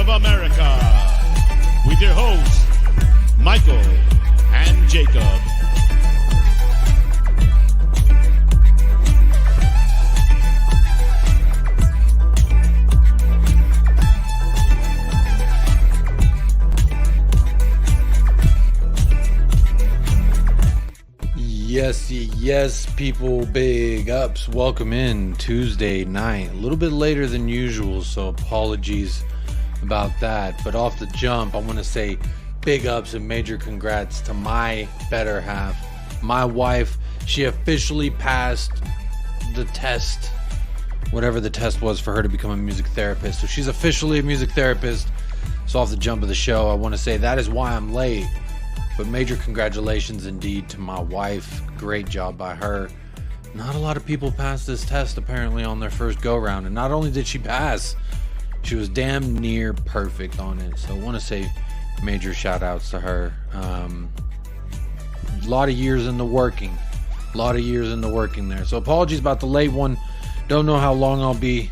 of America, with your hosts, Michael and Jacob. Yes, people, big ups. Welcome in Tuesday night. A little bit later than usual, so apologies about that. But off the jump, I want to say big ups and major congrats to my better half, my wife. She officially passed the test, whatever the test was for her to become a music therapist. So she's officially a music therapist. So off the jump of the show, I want to say that is why I'm late. But major congratulations indeed to my wife. Great job by her. Not a lot of people pass this test apparently on their first go round. And not only did she pass, she was damn near perfect on it. So I want to say major shout outs to her. A lot of years in the working. There. So apologies about the late one. Don't know how long I'll be.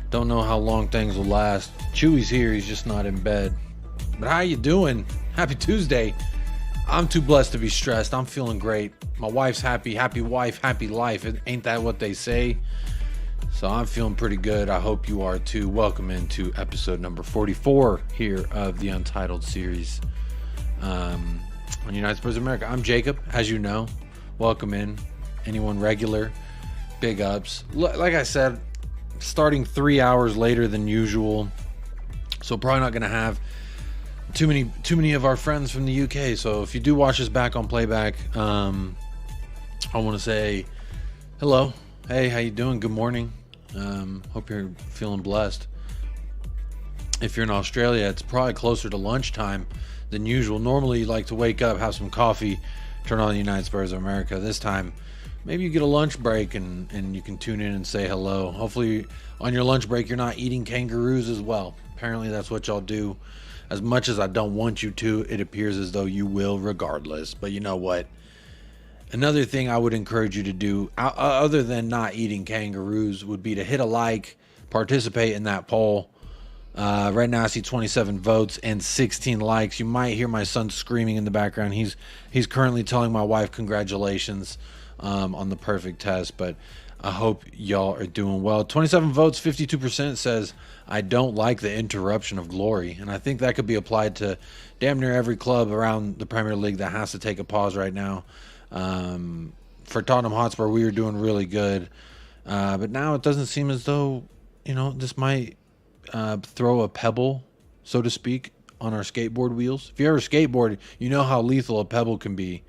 Don't know how long things will last. Chewy's here. He's just not in bed. But how you doing? Happy Tuesday. I'm too blessed to be stressed. I'm feeling great. My wife's happy. Happy wife, happy life. Ain't that what they say? So I'm feeling pretty good. I hope you are too. Welcome into episode number 44 here of the Untitled series on United Spurs of America. I'm Jacob, as you know. Welcome in. Anyone regular, big ups. Like I said, starting 3 hours later than usual. So probably not going to have too many of our friends from the UK. So if you do watch us back on playback, I want to say hello. Hey, how you doing? Good morning. Hope you're feeling blessed. If you're in Australia, it's probably closer to lunchtime than usual. Normally you like to wake up, have some coffee, turn on the United Spurs of America. This time maybe you get a lunch break and you can tune in and say hello. Hopefully on your lunch break you're not eating kangaroos as well. Apparently that's what y'all do. As much as I don't want you to, it appears as though you will regardless. But you know what? Another thing I would encourage you to do, other than not eating kangaroos, would be to hit a like, participate in that poll. Right now I see 27 votes and 16 likes. You might hear my son screaming in the background. He's currently telling my wife congratulations on the perfect test. But I hope y'all are doing well. 27 votes, 52% says, I don't like the interruption of glory. And I think that could be applied to damn near every club around the Premier League that has to take a pause right now. For Tottenham Hotspur, we were doing really good. But now it doesn't seem as though, this might throw a pebble, so to speak, on our skateboard wheels. If you ever skateboard, you know how lethal a pebble can be.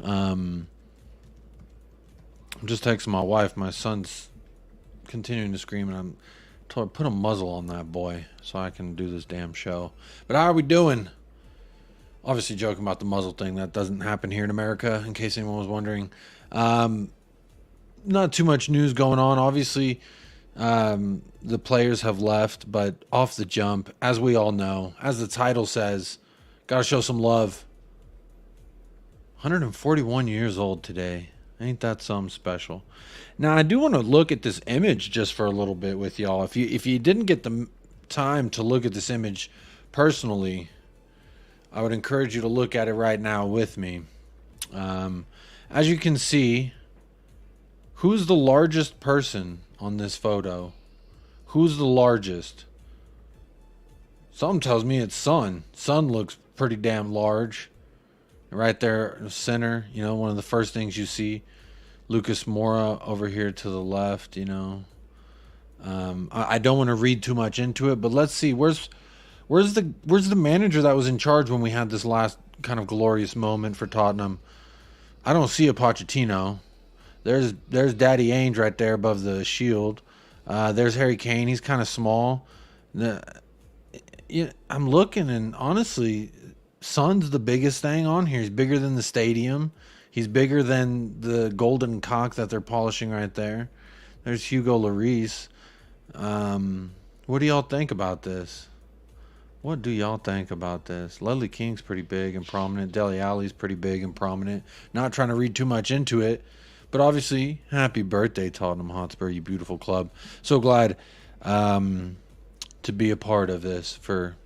I'm just texting my wife. My son's continuing to scream, and I'm told her, put a muzzle on that boy so I can do this damn show. But how are we doing? Obviously joking about the muzzle thing. That doesn't happen here in America, in case anyone was wondering. Not too much news going on. Obviously, the players have left, but off the jump, as we all know, as the title says, got to show some love. 141 years old today. Ain't that something special? Now, I do want to look at this image just for a little bit with y'all. If you didn't get the time to look at this image personally, I would encourage you to look at it right now with me. As you can see, who's the largest person on this photo? Who's the largest? Something tells me it's Son. Son looks pretty damn large. Right there in the center, one of the first things you see. Lucas Moura over here to the left, I don't want to read too much into it, but let's see. Where's the manager that was in charge when we had this last kind of glorious moment for Tottenham? I don't see a Pochettino. There's Daddy Ainge right there above the shield. There's Harry Kane. He's kind of small. I'm looking, and honestly, Son's the biggest thing on here. He's bigger than the stadium. He's bigger than the golden cock that they're polishing right there. There's Hugo Lloris. What do y'all think about this? Ledley King's pretty big and prominent. Dele Alli's pretty big and prominent. Not trying to read too much into it, but obviously, happy birthday, Tottenham Hotspur, you beautiful club. So glad to be a part of this for,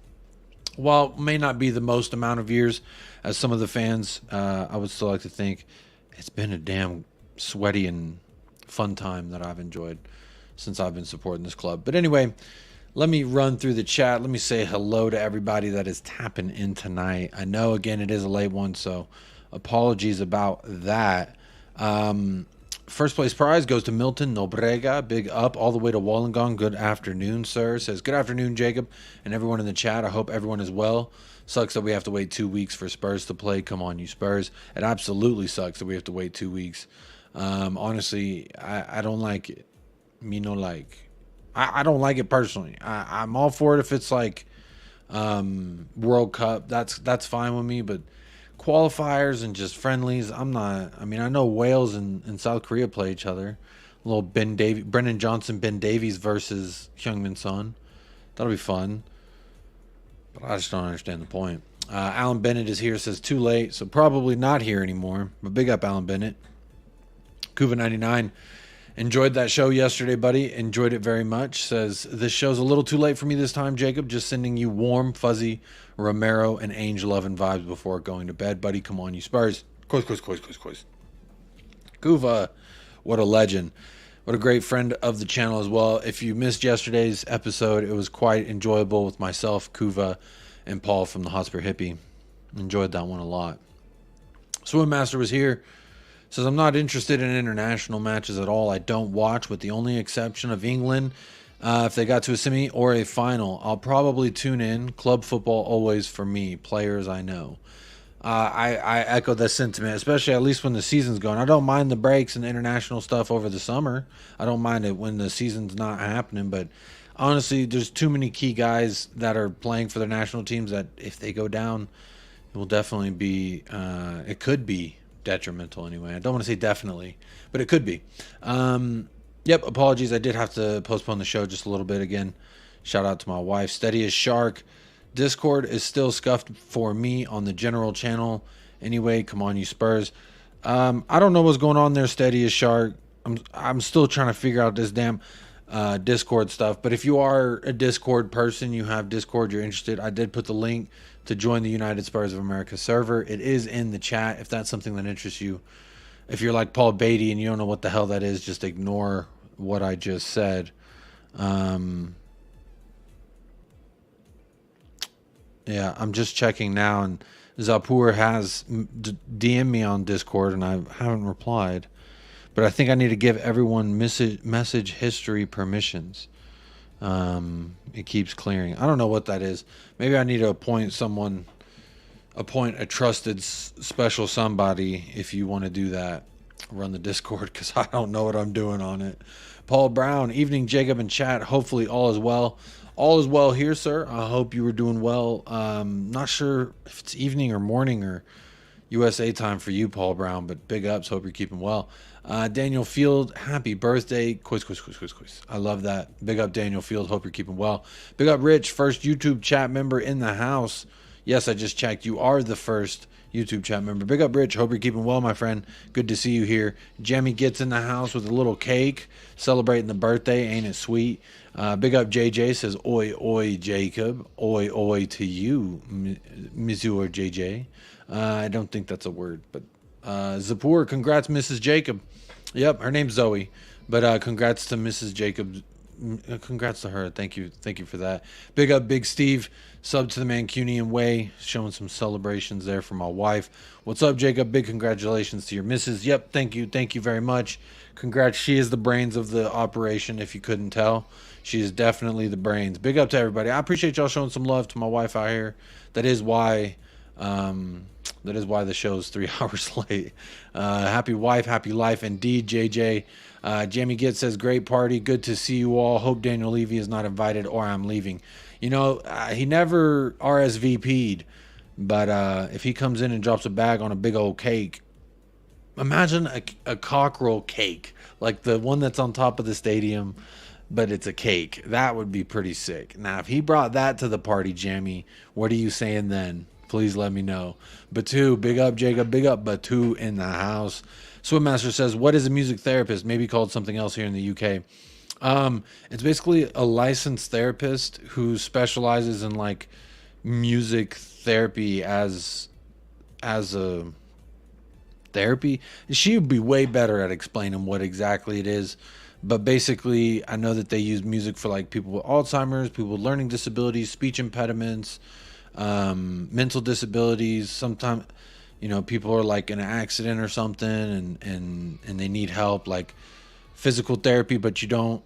while it may not be the most amount of years as some of the fans, I would still like to think it's been a damn sweaty and fun time that I've enjoyed since I've been supporting this club. But anyway, let me run through the chat. Let me say hello to everybody that is tapping in tonight. I know, again, it is a late one, so apologies about that. First place prize goes to Milton Nobrega. Big up all the way to Wollongong. Good afternoon, sir. Says, good afternoon, Jacob, and everyone in the chat. I hope everyone is well. Sucks that we have to wait 2 weeks for Spurs to play. Come on, you Spurs. It absolutely sucks that we have to wait 2 weeks. Honestly, I don't like it. I don't like it personally. I'm all for it if it's like World Cup. That's fine with me, but qualifiers and just friendlies, I'm not. I mean, I know Wales and South Korea play each other. A little Brendan Johnson, Ben Davies versus Heung-min Son. That'll be fun. But I just don't understand the point. Alan Bennett is here, says too late, so probably not here anymore. But big up, Alan Bennett. Kuva99, enjoyed that show yesterday, buddy. Enjoyed it very much. Says, this show's a little too late for me this time, Jacob. Just sending you warm, fuzzy Romero and Ainge loving vibes before going to bed, buddy. Come on, you Spurs. Course. Kuva, what a legend. What a great friend of the channel as well. If you missed yesterday's episode, it was quite enjoyable with myself, Kuva, and Paul from the Hotspur Hippie. Enjoyed that one a lot. Swim Master was here. Says, I'm not interested in international matches at all. I don't watch, with the only exception of England. If they got to a semi or a final, I'll probably tune in. Club football always for me. Players I know. I echo that sentiment, especially at least when the season's going. I don't mind the breaks and international stuff over the summer. I don't mind it when the season's not happening. But honestly, there's too many key guys that are playing for their national teams that if they go down, it will definitely be, it could be detrimental anyway. I don't want to say definitely, but it could be. Yep, apologies. I did have to postpone the show just a little bit again. Shout out to my wife. Steady as Shark. Discord is still scuffed for me on the general channel. Anyway, come on, you Spurs. I don't know what's going on there, Steady as Shark. I'm still trying to figure out this damn Discord stuff. But if you are a Discord person, you have Discord, you're interested, I did put the link to join the United Spurs of America server. It is in the chat if that's something that interests you. If you're like Paul Beatty and you don't know what the hell that is, just ignore what I just said. Yeah, I'm just checking now, and Zapur has DM'd me on Discord, and I haven't replied. But I think I need to give everyone message history permissions. It keeps clearing. I don't know what that is. Maybe I need to appoint a trusted special somebody if you want to do that. Run the Discord, because I don't know what I'm doing on it. Paul Brown, evening, Jacob and chat. Hopefully all is well. All is well here, sir. I hope you were doing well. Not sure if it's evening or morning or USA time for you, Paul Brown, but big ups. Hope you're keeping well. Daniel Field, happy birthday. Quiz. I love that. Big up, Daniel Field. Hope you're keeping well. Big up, Rich, first YouTube chat member in the house. Yes, I just checked. You are the first YouTube chat member. Big up, Rich. Hope you're keeping well, my friend. Good to see you here. Jamie gets in the house with a little cake, celebrating the birthday. Ain't it sweet? Big up, JJ. Says, oi, oi, Jacob. Oi, oi to you, Monsieur JJ. I don't think that's a word, but Zapur, congrats, Mrs. Jacob. Yep, her name's Zoe, but congrats to Mrs. Jacob. Congrats to her. Thank you for that. Big up, Big Steve. Sub to the Mancunian way, showing some celebrations there for my wife. What's up, Jacob? Big congratulations to your missus. Yep, thank you very much. Congrats. She is the brains of the operation, if you couldn't tell. She is definitely the brains. Big up to everybody. I appreciate y'all showing some love to my wife out here. That is why the show's 3 hours late. Happy wife, happy life. Indeed, JJ. Jamie Gitt says, great party. Good to see you all. Hope Daniel Levy is not invited or I'm leaving. You know, he never RSVP'd, but if he comes in and drops a bag on a big old cake, imagine a cockerel cake, like the one that's on top of the stadium, but it's a cake. That would be pretty sick. Now, if he brought that to the party, Jamie, what are you saying then? Please let me know. Batu, big up, Jacob. Big up, Batu in the house. Swimmaster says, what is a music therapist? Maybe called something else here in the UK. It's basically a licensed therapist who specializes in like music therapy as a therapy. She would be way better at explaining what exactly it is. But basically, I know that they use music for like people with Alzheimer's, people with learning disabilities, speech impediments, mental disabilities. Sometimes, people are like in an accident or something, and they need help, like physical therapy. But you don't,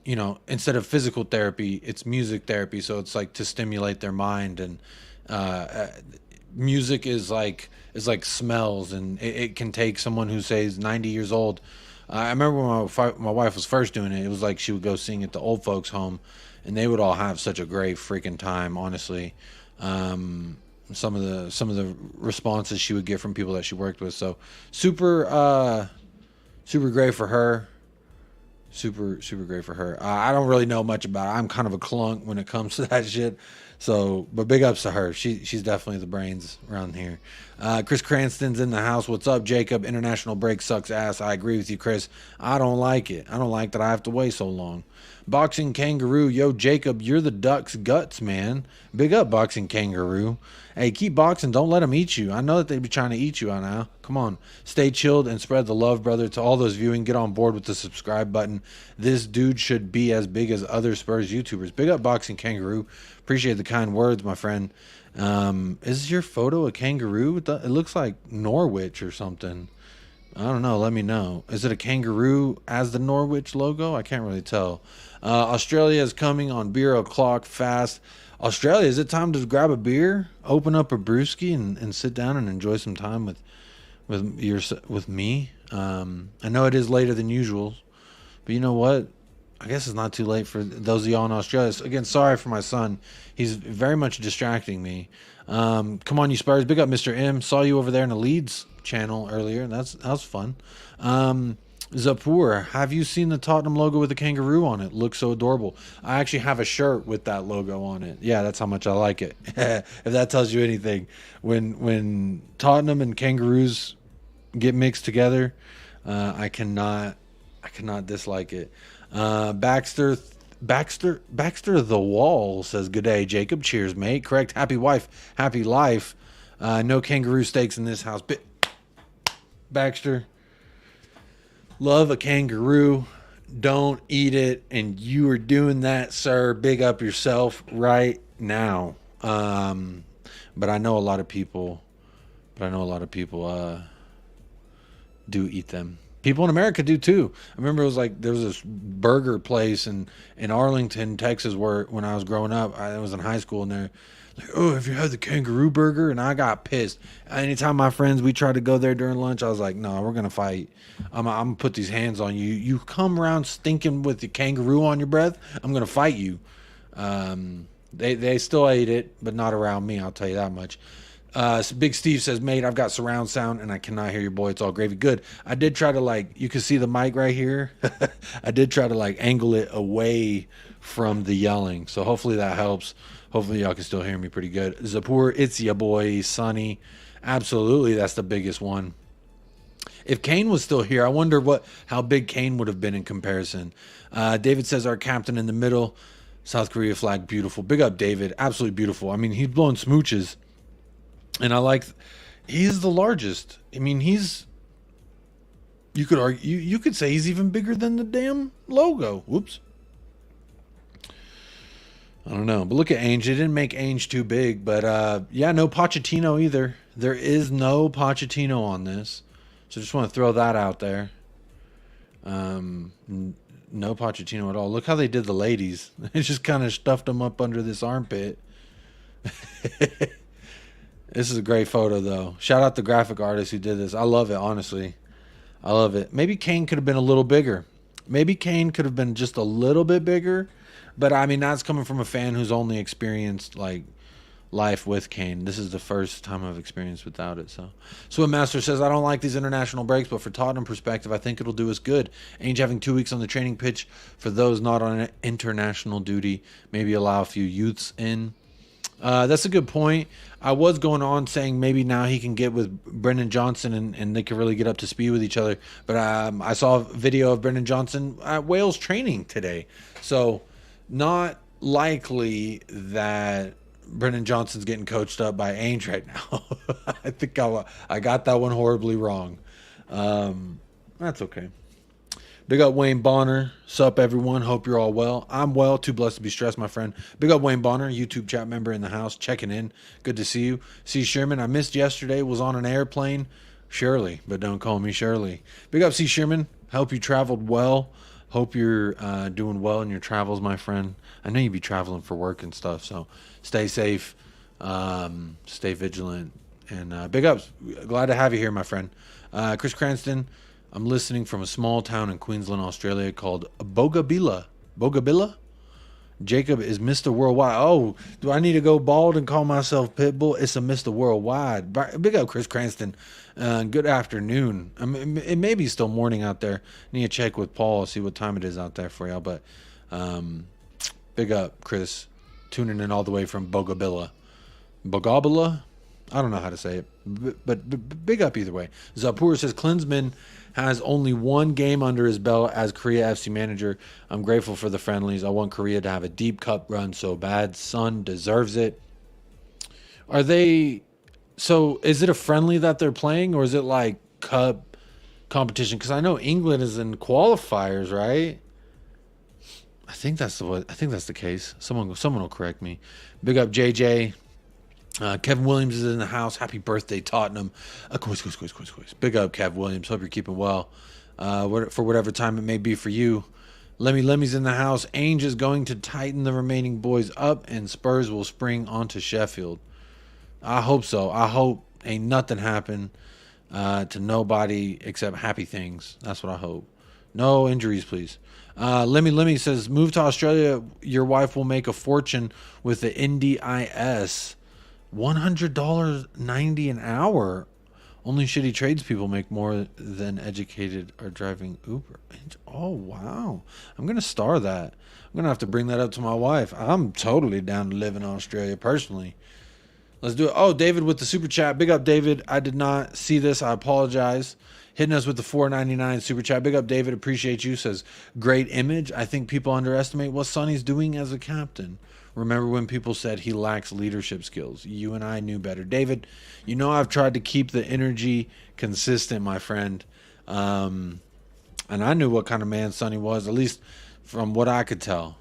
instead of physical therapy, it's music therapy. So it's like to stimulate their mind, and music is like smells, and it can take someone who says 90 years old. I remember when my wife was first doing it. It was like she would go sing at the old folks home, and they would all have such a great freaking time. Honestly, some of the responses she would get from people that she worked with. So super great for her. Super great for her. I don't really know much about it. I'm kind of a clunk when it comes to that shit. So, but big ups to her. She's definitely the brains around here. Chris Cranston's in the house. What's up, Jacob? International break sucks ass. I agree with you, Chris. I don't like it. I don't like that I have to wait so long. Boxing Kangaroo. Yo, Jacob, you're the Ducks guts, man. Big up, Boxing Kangaroo. Hey, keep boxing. Don't let them eat you. I know that they be trying to eat you now. Come on. Stay chilled and spread the love, brother. To all those viewing, get on board with the subscribe button. This dude should be as big as other Spurs YouTubers. Big up, Boxing Kangaroo. Appreciate the kind words, my friend. Is your photo a kangaroo? It looks like Norwich or something. I don't know. Let me know. Is it a kangaroo as the Norwich logo? I can't really tell. Australia is coming on beer o'clock fast. Australia, is it time to grab a beer, open up a brewski, and sit down and enjoy some time with me? I know it is later than usual, but you know what? I guess it's not too late for those of y'all in Australia. So again, sorry for my son. He's very much distracting me. Come on, you Spurs. Big up, Mr. M. Saw you over there in the Leeds channel earlier. That was fun. Zapur, have you seen the Tottenham logo with the kangaroo on it? Looks so adorable. I actually have a shirt with that logo on it. Yeah, that's how much I like it. If that tells you anything. When Tottenham and kangaroos get mixed together, I cannot dislike it. Baxter the Wall says, good day, Jacob. Cheers, mate. Correct. Happy wife, happy life. No kangaroo steaks in this house. Baxter, love a kangaroo. Don't eat it. And you are doing that, sir. Big up yourself right now. But I know a lot of people do eat them. People in America do too. I remember it was like there was this burger place in Arlington, Texas, where when I was growing up, I was in high school, and they're like, "Oh, have you had the kangaroo burger?" And I got pissed. Anytime my friends we tried to go there during lunch, I was like, "No, we're gonna fight. I'm gonna put these hands on you. You come around stinking with the kangaroo on your breath, I'm gonna fight you." They still ate it, but not around me. I'll tell you that much. Big Steve says, mate, I've got surround sound and I cannot hear your boy. It's all gravy. Good. I did try to you can see the mic right here. I did try to angle it away from the yelling. So hopefully that helps. Hopefully y'all can still hear me pretty good. Zapur, it's ya boy, Sonny. Absolutely. That's the biggest one. If Kane was still here, I wonder how big Kane would have been in comparison. David says, our captain in the middle, South Korea flag, beautiful. Big up, David. Absolutely beautiful. I mean, he's blowing smooches. And he's the largest. I mean, you could argue, you could say he's even bigger than the damn logo. Whoops. I don't know. But look at Ainge. They didn't make Ainge too big. But, yeah, no Pochettino either. There is no Pochettino on this. So just want to throw that out there. No Pochettino at all. Look how they did the ladies. They just kind of stuffed them up under this armpit. This is a great photo, though. Shout out the graphic artist who did this. I love it, honestly. I love it. Maybe Kane could have been a little bigger. Maybe Kane could have been just a little bit bigger. But, I mean, that's coming from a fan who's only experienced, life with Kane. This is the first time I've experienced without it. So Swimmaster says, I don't like these international breaks, but for Tottenham perspective, I think it'll do us good. Ainge having 2 weeks on the training pitch for those not on international duty. Maybe allow a few youths in. That's a good point. I was going on saying maybe now he can get with Brendan Johnson and they can really get up to speed with each other. But I saw a video of Brendan Johnson at Wales training today. So not likely that Brendan Johnson's getting coached up by Ainge right now. I think I got that one horribly wrong. That's okay. Big up Wayne Bonner. Sup, everyone. Hope you're all well. I'm well. Too blessed to be stressed, my friend. Big up Wayne Bonner, YouTube chat member in the house, checking in. Good to see you. C. Sherman, I missed yesterday. Was on an airplane. Shirley, but don't call me Shirley. Big up C. Sherman. Hope you traveled well. Hope you're doing well in your travels, my friend. I know you be traveling for work and stuff, so stay safe. Stay vigilant. And big ups. Glad to have you here, my friend. Chris Cranston. I'm listening from a small town in Queensland, Australia called Bogabilla. Bogabilla? Jacob is Mr. Worldwide. Oh, do I need to go bald and call myself Pitbull? It's a Mr. Worldwide. Big up, Chris Cranston. Good afternoon. I mean, it may be still morning out there. Need to check with Paul, see what time it is out there for y'all. But big up, Chris. Tuning in all the way from Bogabilla. Bogabilla? I don't know how to say it. But big up either way. Zapur says, Klinsmann has only one game under his belt as Korea FC manager. I'm grateful for the friendlies. I want Korea to have a deep cup run so bad. Son deserves it. Are they... So is it a friendly that they're playing, or is it like cup competition? Because I know England is in qualifiers, right? I think that's the case. Someone will correct me. Big up JJ. Kevin Williams is in the house. Happy birthday, Tottenham. Course. Big up, Kev Williams. Hope you're keeping well. For whatever time it may be for you. Lemmy's in the house. Ainge is going to tighten the remaining boys up, and Spurs will spring onto Sheffield. I hope so. I hope ain't nothing happen to nobody except happy things. That's what I hope. No injuries, please. Lemmy says, move to Australia. Your wife will make a fortune with the NDIS. $100.90 an hour. Only shitty tradespeople make more than educated are driving Uber. Oh, wow. I'm going to star that. I'm going to have to bring that up to my wife. I'm totally down to live in Australia personally. Let's do it. Oh, David with the super chat. Big up, David. I did not see this. I apologize. Hitting us with the $4.99 super chat. Big up, David. Appreciate you. Says, great image. I think people underestimate what Sonny's doing as a captain. Remember when people said he lacks leadership skills? You and I knew better. David, you know I've tried to keep the energy consistent, my friend. And I knew what kind of man Sonny was, at least from what I could tell.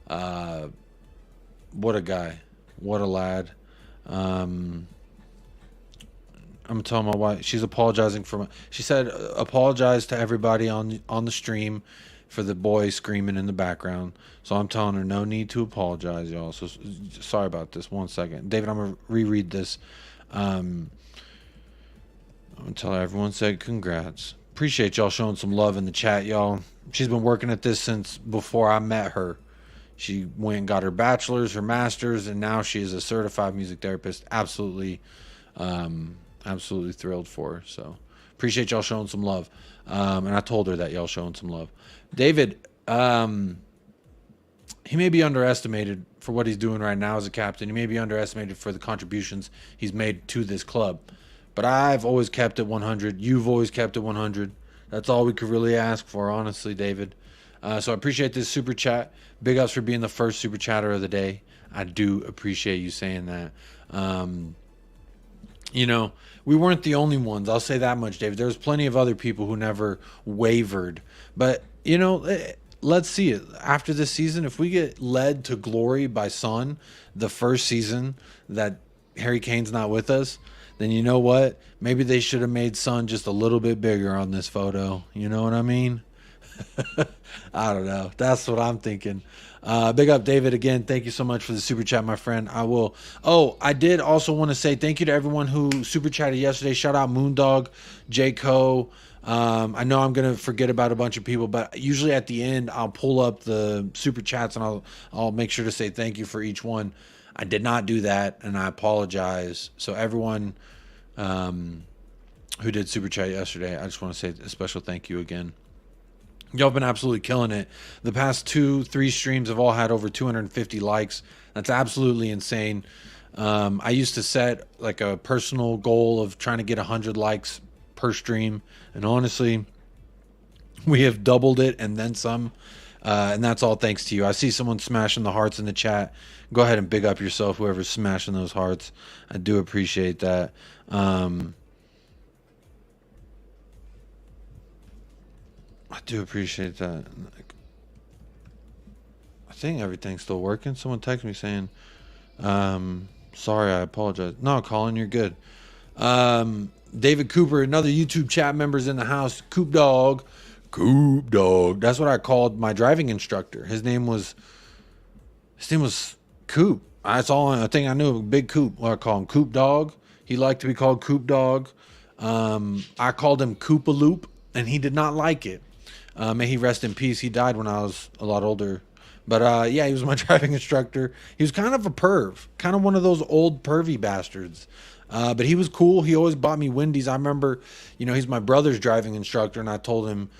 What a guy. What a lad. I'm telling my wife, she's apologizing for she said apologize to everybody on the stream for the boy screaming in the background. So I'm telling her no need to apologize, y'all. So sorry about this. 1 second. David, I'm going to reread this. I'm going to tell her everyone said congrats. Appreciate y'all showing some love in the chat, y'all. She's been working at this since before I met her. She went and got her bachelor's, her master's, and now she is a certified music therapist. Absolutely thrilled for her. So appreciate y'all showing some love. And I told her that y'all showing some love. David, he may be underestimated for what he's doing right now as a captain. He may be underestimated for the contributions he's made to this club. But I've always kept it 100. You've always kept it 100. That's all we could really ask for, honestly, David. So I appreciate this super chat. Big ups for being the first super chatter of the day. I do appreciate you saying that. You know, we weren't the only ones. I'll say that much, David. There's plenty of other people who never wavered. But, you know, let's see it. After this season, if we get led to glory by Son, the first season that Harry Kane's not with us, then you know what? Maybe they should have made Son just a little bit bigger on this photo. You know what I mean? I don't know. That's what I'm thinking. Big up, David. Again, thank you so much for the super chat, my friend. I will. Oh, I did also want to say thank you to everyone who super chatted yesterday. Shout out Moondog, J. Co. I know I'm going to forget about a bunch of people, but usually at the end, I'll pull up the super chats and I'll make sure to say thank you for each one. I did not do that, and I apologize. So everyone who did super chat yesterday, I just want to say a special thank you again. Y'all been absolutely killing it. The past 2-3 streams have all had over 250 likes. That's absolutely insane. I used to set like a personal goal of trying to get 100 likes per stream, and honestly, we have doubled it and then some. And that's all thanks to you. I see someone smashing the hearts in the chat. Go ahead and big up yourself, whoever's smashing those hearts. I do appreciate that. I do appreciate that. I think everything's still working. Someone texted me saying, sorry, I apologize. No, Colin, you're good. David Cooper, another YouTube chat member's in the house. Coop Dog. Coop Dog. That's what I called my driving instructor. His name was Coop. That's all I think I knew. Big Coop. What I call him, Coop Dog. He liked to be called Coop Dog. I called him Koopaloop, and he did not like it. May he rest in peace. He died when I was a lot older. But yeah, he was my driving instructor. He was kind of a perv, kind of one of those old pervy bastards. But he was cool. He always bought me Wendy's. I remember, he's my brother's driving instructor, and I told him,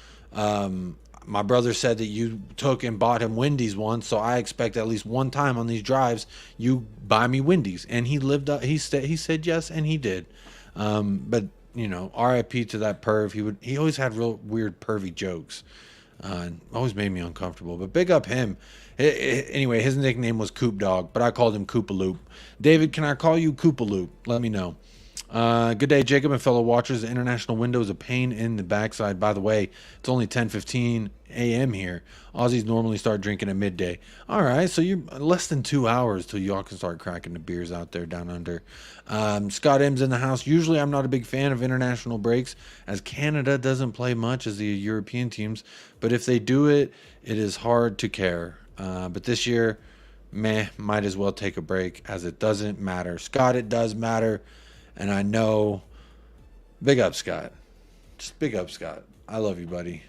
my brother said that you took and bought him Wendy's once, so I expect at least one time on these drives you buy me Wendy's. And he lived up. He said yes, and he did. But R.I.P. to that perv. He always had real weird pervy jokes. Always made me uncomfortable. But big up him. Anyway, his nickname was Coop Dog, but I called him Koopaloop. David, can I call you Koopaloop? Let me know. Good day, Jacob and fellow watchers. The international window is a pain in the backside. By the way, it's only 10:15 a.m. here. Aussies normally start drinking at midday. All right, so you're less than 2 hours till y'all can start cracking the beers out there down under. Scott M's in the house. Usually I'm not a big fan of international breaks, as Canada doesn't play much as the European teams. But if they do it, it is hard to care. But this year, might as well take a break, as it doesn't matter. Scott, it does matter. And I know, big up, Scott. Just big up, Scott. I love you, buddy.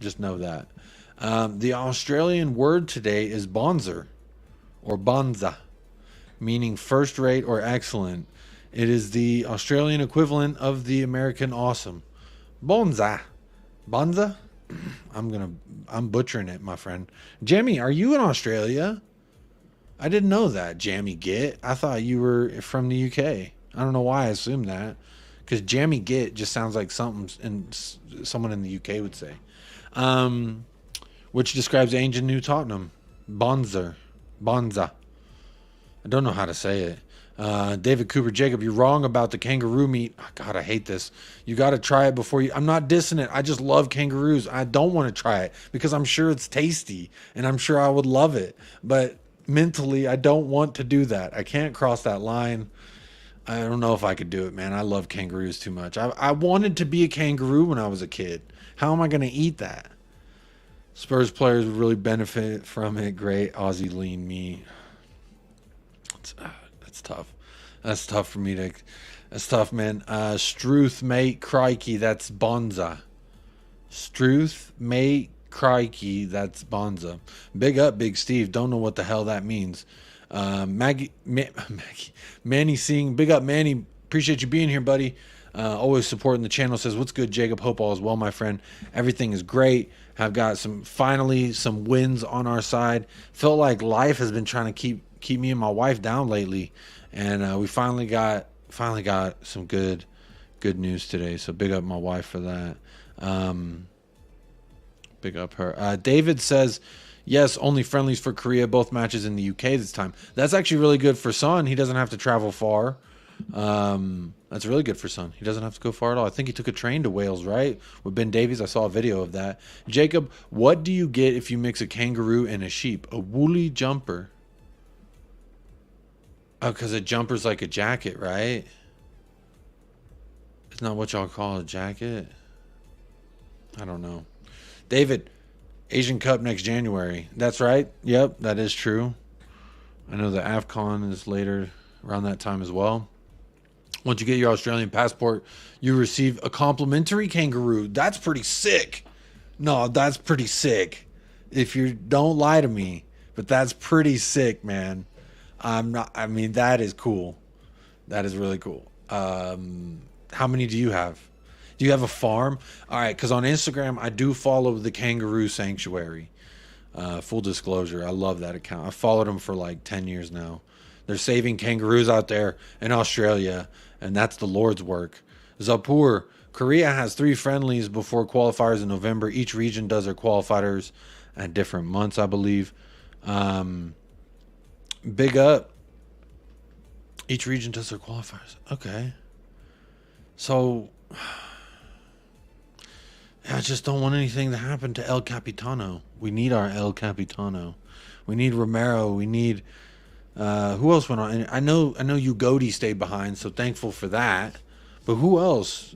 Just know that. The Australian word today is bonzer, or bonza, meaning first rate or excellent. It is the Australian equivalent of the American awesome. Bonza. Bonza? I'm butchering it, my friend. Jamie, are you in Australia? I didn't know that, Jammy Git. I thought you were from the UK. I don't know why I assumed that, because Jammy Git just sounds like someone in the UK would say. Which describes ancient New Tottenham. Bonza. I don't know how to say it. David Cooper, Jacob, you're wrong about the kangaroo meat. Oh, God, I hate this. You got to try it before you... I'm not dissing it. I just love kangaroos. I don't want to try it because I'm sure it's tasty and I'm sure I would love it. But mentally, I don't want to do that. I can't cross that line. I don't know if I could do it, man. I love kangaroos too much. I wanted to be a kangaroo when I was a kid. How am I going to eat that? Spurs players would really benefit from it. Great Aussie lean meat. That's tough. That's tough for me to... That's tough, man. Struth, mate, crikey, that's bonza. Struth, mate, crikey, that's bonza. Big up, Big Steve. Don't know what the hell that means. Manny Singh, big up, Manny. Appreciate you being here, buddy. Always supporting the channel. Says, what's good, Jacob? Hope all is well, my friend. Everything is great. Have got finally some wins on our side. Felt like life has been trying to keep me and my wife down lately, and we finally got some good news today. So big up my wife for that. Big up her. David says, yes, only friendlies for Korea. Both matches in the UK this time. That's actually really good for Son. He doesn't have to travel far. That's really good for Son. He doesn't have to go far at all. I think he took a train to Wales, right? With Ben Davies. I saw a video of that. Jacob, what do you get if you mix a kangaroo and a sheep? A woolly jumper. Oh, because a jumper's like a jacket, right? It's not what y'all call a jacket. I don't know. David, Asian Cup next January. That's right. Yep, that is true. I know the AFCON is later around that time as well. Once you get your Australian passport, you receive a complimentary kangaroo. That's pretty sick. No, that's pretty sick. If you don't lie to me, but that's pretty sick, man. That is cool. That is really cool. How many do you have? Do you have a farm? All right, because on Instagram, I do follow the Kangaroo Sanctuary. Full disclosure, I love that account. I followed them for like 10 years now. They're saving kangaroos out there in Australia, and that's the Lord's work. Zapur, Korea has 3 friendlies before qualifiers in November. Each region does their qualifiers at different months, I believe. Big up. Each region does their qualifiers. Okay. So, I just don't want anything to happen to El Capitano. We need our El Capitano. We need Romero. We need... who else went on? I know Ugodi stayed behind, so thankful for that. But who else?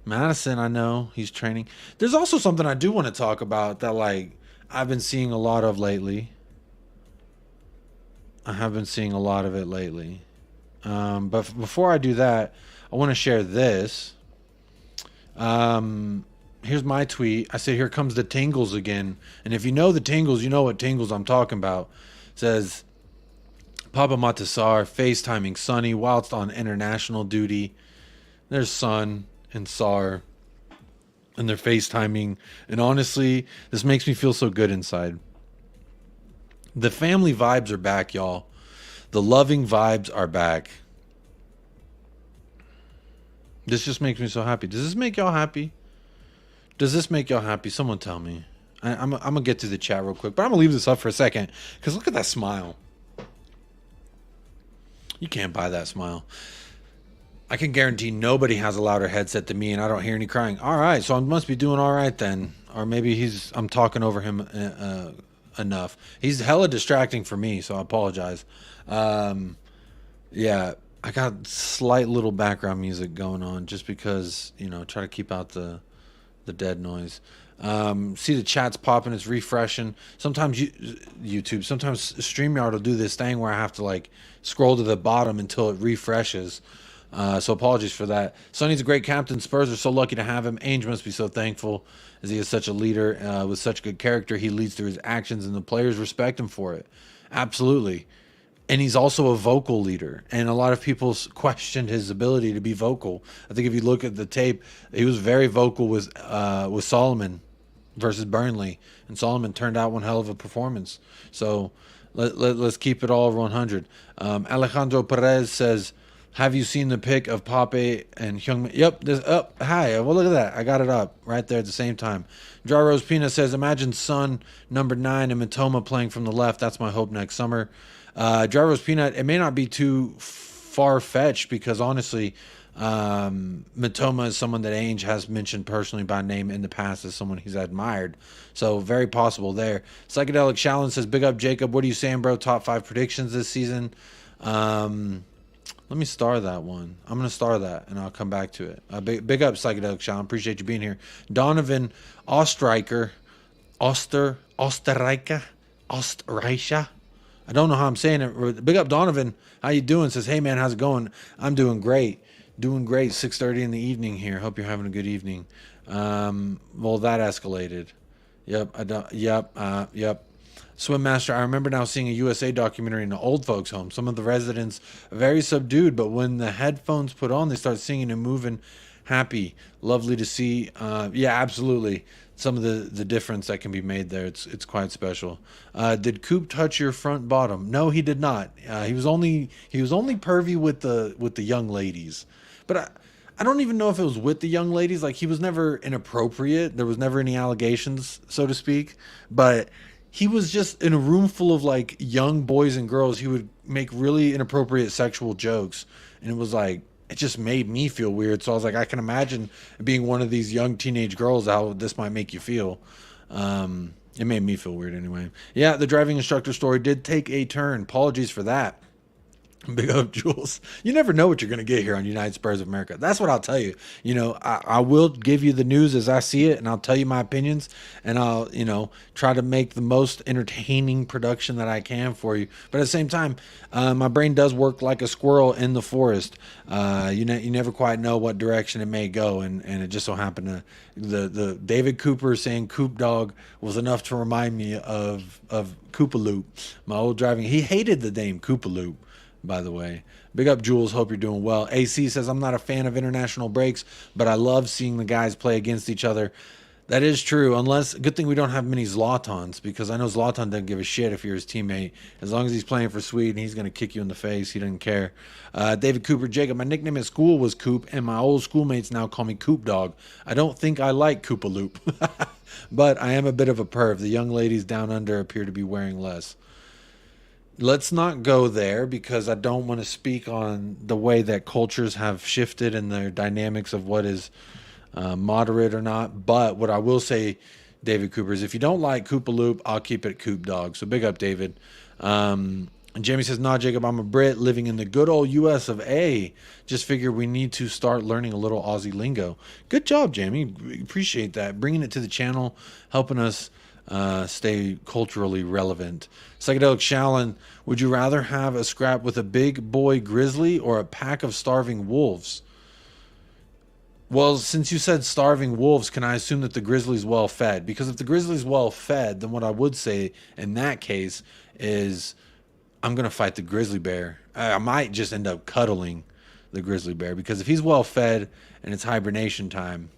Madison, I know he's training. There's also something I do want to talk about that, like, I've been seeing a lot of lately. I have been seeing a lot of it lately. But before I do that, I want to share this. Here's my tweet. I said, here comes the tingles again. And if you know the tingles, you know what tingles I'm talking about. It says, Papa Matasar FaceTiming Sonny whilst on international duty. There's Son and Sar. And they're FaceTiming. And honestly, this makes me feel so good inside. The family vibes are back, y'all. The loving vibes are back. This just makes me so happy. Does this make y'all happy? Does this make y'all happy? Someone tell me. I'm going to get to the chat real quick, but I'm going to leave this up for a second because look at that smile. You can't buy that smile. I can guarantee nobody has a louder headset than me and I don't hear any crying. All right, so I must be doing all right then. Or maybe I'm talking over him enough. He's hella distracting for me, so I apologize. Yeah, I got slight little background music going on just because, try to keep out the dead noise. See the chat's popping, it's refreshing. Sometimes YouTube, sometimes StreamYard will do this thing where I have to like scroll to the bottom until it refreshes. So apologies for that. Sonny's a great captain. Spurs are so lucky to have him. Ainge must be so thankful as he is such a leader with such good character. He leads through his actions and the players respect him for it. Absolutely. And he's also a vocal leader. And a lot of people questioned his ability to be vocal. I think if you look at the tape, he was very vocal with Solomon versus Burnley. And Solomon turned out one hell of a performance. So let's keep it all 100. Alejandro Perez says, have you seen the pic of Pape and Hyungmin? Yep, this up. Hi, well, look at that. I got it up right there at the same time. Dry Rose Pina says, imagine Son, number 9, and Matoma playing from the left. That's my hope next summer. Dry Rose Peanut, it may not be too far-fetched because, honestly, Matoma is someone that Ainge has mentioned personally by name in the past as someone he's admired. So, very possible there. Psychedelic Shallon says, big up, Jacob. What are you saying, bro? Top 5 predictions this season? Let me star that one. I'm going to star that, and I'll come back to it. Big up, Psychedelic Shallon. Appreciate you being here. Donovan Ostreicher. Osterreicher. I don't know how I'm saying it. Big up, Donovan. How you doing? Says, hey, man, how's it going? I'm doing great. Doing great. 6:30 in the evening here. Hope you're having a good evening. Well, that escalated. Yep. Yep. Swim Master, I remember now seeing a USA documentary in an old folks' home. Some of the residents are very subdued, but when the headphones put on, they start singing and moving happy. Lovely to see. Yeah, absolutely. Some of the difference that can be made there. It's quite special. Did Coop touch your front bottom? No, he did not. He was only pervy with the young ladies. But I don't even know if it was with the young ladies. Like, he was never inappropriate. There was never any allegations, so to speak. But he was just in a room full of like young boys and girls. He would make really inappropriate sexual jokes, and it was like, it just made me feel weird. So I was like, I can imagine being one of these young teenage girls, how this might make you feel. It made me feel weird anyway. Yeah, the driving instructor story did take a turn. Apologies for that. Big up, Jules. You never know what you're going to get here on United Spurs of America. That's what I'll tell you. I will give you the news as I see it, and I'll tell you my opinions, and I'll, try to make the most entertaining production that I can for you. But at the same time, my brain does work like a squirrel in the forest. You never quite know what direction it may go, and it just so happened to the David Cooper saying "Coop Dog" was enough to remind me of Koopaloop, my old driving. He hated the name Koopaloop, by the way. Big up, Jules. Hope you're doing well. AC says, I'm not a fan of international breaks, but I love seeing the guys play against each other. That is true. Unless, good thing we don't have many Zlatans, because I know Zlatan doesn't give a shit if you're his teammate. As long as he's playing for Sweden, he's going to kick you in the face. He doesn't care. David Cooper, Jacob, my nickname at school was Coop, and my old schoolmates now call me Coop Dog. I don't think I like Koopaloop, but I am a bit of a perv. The young ladies down under appear to be wearing less. Let's not go there, because I don't want to speak on the way that cultures have shifted and their dynamics of what is moderate or not. But what I will say, David Cooper, is if you don't like Koopaloop, I'll keep it Coop Dog. So big up, David. And Jamie says, nah, Jacob, I'm a Brit living in the good old US of A. Just figure we need to start learning a little Aussie lingo. Good job, Jamie. Appreciate that. Bringing it to the channel, helping us stay culturally relevant. Psychedelic Shallon, would you rather have a scrap with a big boy grizzly or a pack of starving wolves? Well, since you said starving wolves, can I assume that the grizzly's well fed? Because if the grizzly's well fed, then what I would say in that case is I'm going to fight the grizzly bear. I might just end up cuddling the grizzly bear, because if he's well fed and it's hibernation time,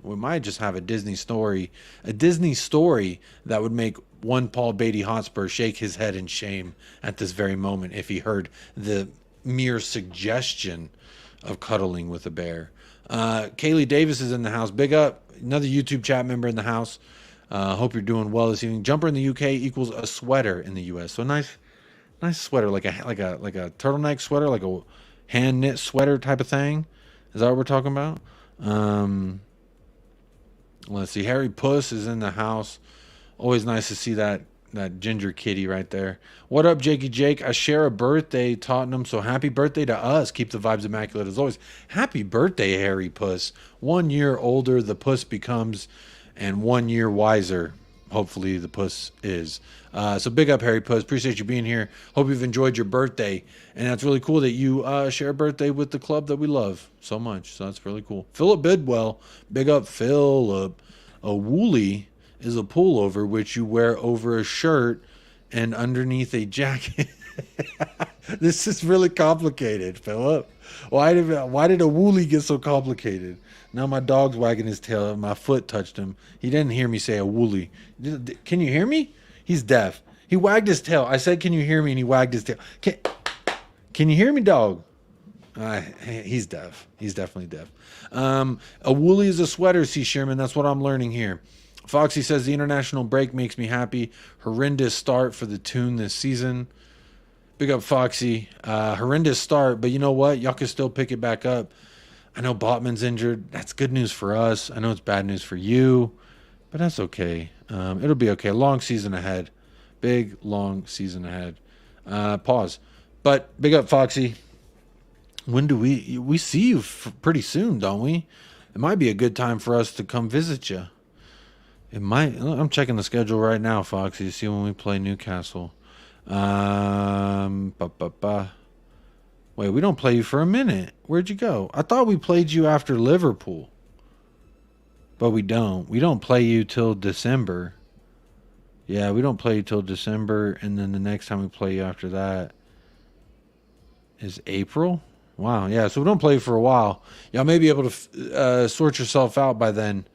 we might just have a Disney story that would make one Paul Beatty Hotspur shake his head in shame at this very moment if he heard the mere suggestion of cuddling with a bear. Kaylee Davis is in the house. Big up. Another YouTube chat member in the house. Hope you're doing well this evening. Jumper in the UK equals a sweater in the US. So nice sweater, like a turtleneck sweater, like a hand knit sweater type of thing. Is that what we're talking about? Let's see. Harry Puss is in the house. Always nice to see that ginger kitty right there. What up, Jakey Jake? I share a birthday, Tottenham, so happy birthday to us. Keep the vibes immaculate as always. Happy birthday, Harry Puss. 1 year older the puss becomes, and 1 year wiser, hopefully, the puss is. So big up, Harry Puss. Appreciate you being here. Hope you've enjoyed your birthday. And that's really cool that you share a birthday with the club that we love so much. So that's really cool. Philip Bidwell. Big up, Philip. A woolly is a pullover which you wear over a shirt and underneath a jacket. This is really complicated, Philip. Why did a woolly get so complicated? Now my dog's wagging his tail. My foot touched him. He didn't hear me say a woolly. Can you hear me? He's deaf. He wagged his tail. I said, can you hear me? And he wagged his tail. Can you hear me, dog? He's deaf. He's definitely deaf. A woolly is a sweater, C. Sherman. That's what I'm learning here. Foxy says the international break makes me happy. Horrendous start for the tune this season. Big up, Foxy. Horrendous start, but you know what? Y'all can still pick it back up. I know Botman's injured. That's good news for us. I know it's bad news for you, but that's okay. It'll be okay. Long season ahead. Big, long season ahead. Pause. But big up, Foxy. When do we see you pretty soon, don't we? It might be a good time for us to come visit you. It might. I'm checking the schedule right now, Foxy, to see when we play Newcastle. Wait, we don't play you for a minute. Where'd you go? I thought we played you after Liverpool. But we don't. We don't play you till December. Yeah, we don't play you till December, and then the next time we play you after that is April. Wow, yeah, so we don't play you for a while. Y'all may be able to sort yourself out by then.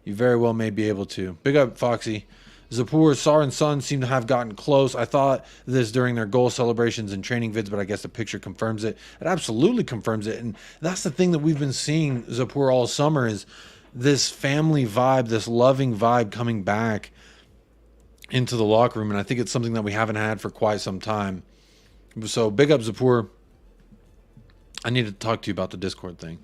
You very well may be able to. Big up, Foxy. Zapur, Sar, and Son seem to have gotten close. I thought this during their goal celebrations and training vids, but I guess the picture confirms it. It absolutely confirms it. And that's the thing that we've been seeing, Zapur, all summer is this family vibe, this loving vibe coming back into the locker room. And I think it's something that we haven't had for quite some time. So big up, Zapur. I need to talk to you about the Discord thing.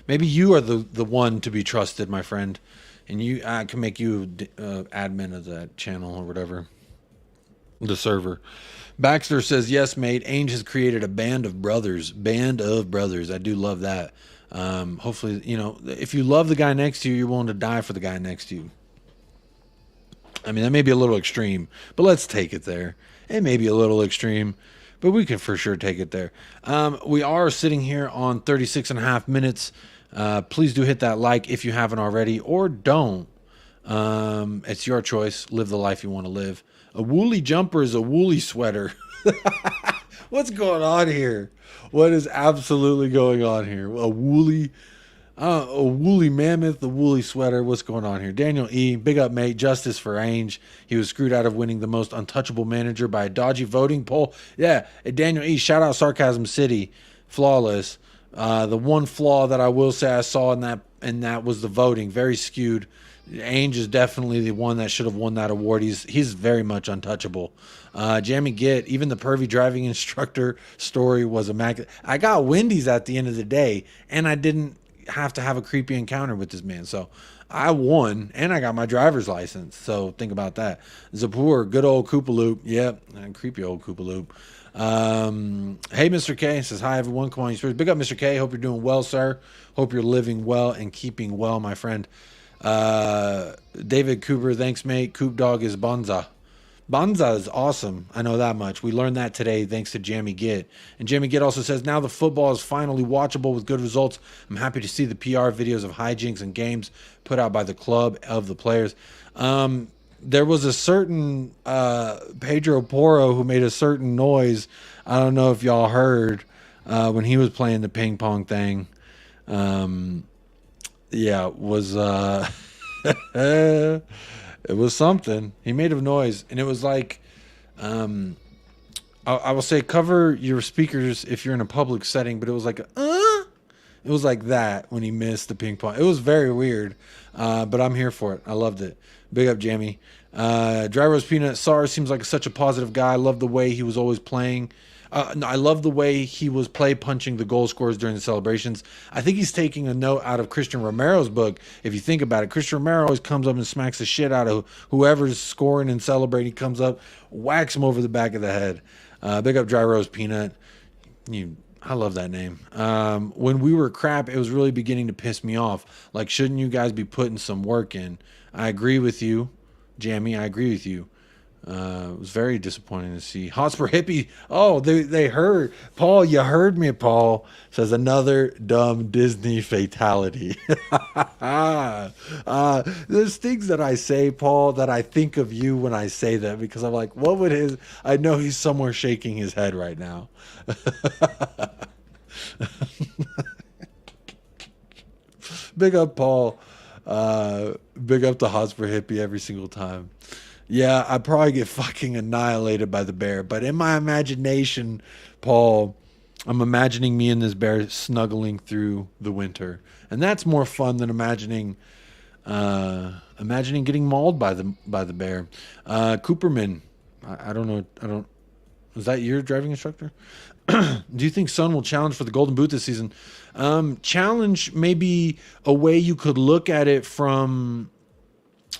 Maybe you are the one to be trusted, my friend. And I can make you admin of that channel or whatever. The server. Baxter says, yes, mate. Ainge has created a band of brothers. Band of brothers. I do love that. Hopefully, you know, if you love the guy next to you, you're willing to die for the guy next to you. I mean, that may be a little extreme, but let's take it there. It may be a little extreme, but we can for sure take it there. We are sitting here on 36 and a half minutes. Please do hit that like if you haven't already, or don't. It's your choice. Live the life you want to live. A woolly jumper is a woolly sweater. What's going on here? What is absolutely going on here? A woolly A woolly mammoth, the woolly sweater. What's going on here? Daniel E. Big up, mate. Justice for Ainge. He was screwed out of winning the most untouchable manager by a dodgy voting poll. Yeah, Daniel E. Shout out Sarcasm City. Flawless. The one flaw that I will say I saw in that was the voting. Very skewed. Ainge is definitely the one that should have won that award. He's very much untouchable. Jamie Gitt, even the pervy driving instructor story was immaculate. I got Wendy's at the end of the day, and I didn't have to have a creepy encounter with this man. So I won, and I got my driver's license. So think about that. Zapur, good old Koopaloop. Yep, creepy old Koopaloop. Hey, Mr. K says, hi, everyone. Come on, Spurs. Big up, Mr. K. Hope you're doing well, sir. Hope you're living well and keeping well, my friend. David Cooper, thanks, mate. Coop Dog is Bonza. Bonza is awesome. I know that much. We learned that today thanks to Jamie Gitt. And Jamie Gitt also says, now the football is finally watchable with good results. I'm happy to see the PR videos of hijinks and games put out by the club of the players. There was a certain Pedro Porro who made a certain noise. I don't know if y'all heard when he was playing the ping pong thing. Yeah, it was it was something. He made a noise, and it was like, I will say, cover your speakers if you're in a public setting, but it was like, it was like that when he missed the ping pong. It was very weird, but I'm here for it. I loved it. Big up, Jamie. Dry Roast Peanut, SAR seems like such a positive guy. I love the way he was always playing. No, I love the way he was play punching the goal scorers during the celebrations. I think he's taking a note out of Christian Romero's book. If you think about it, Christian Romero always comes up and smacks the shit out of whoever's scoring and celebrating. He comes up, whacks him over the back of the head. Big up Dry Roast Peanut. I love that name. When we were crap, it was really beginning to piss me off. Like, shouldn't you guys be putting some work in? I agree with you, Jamie. I agree with you. It was very disappointing to see. Hotspur Hippie. Oh, they heard. Paul, you heard me, Paul. Says another dumb Disney fatality. There's things that I say, Paul, that I think of you when I say that, because I'm like, what would his... I know he's somewhere shaking his head right now. Big up, Paul. Big up to Hotspur Hippie every single time. Yeah, I'd probably get fucking annihilated by the bear. But in my imagination, Paul, I'm imagining me and this bear snuggling through the winter. And that's more fun than imagining getting mauled by the bear. Cooperman, I don't know. Was that your driving instructor? Do you think Son will challenge for the Golden Boot this season? Challenge may be a way you could look at it from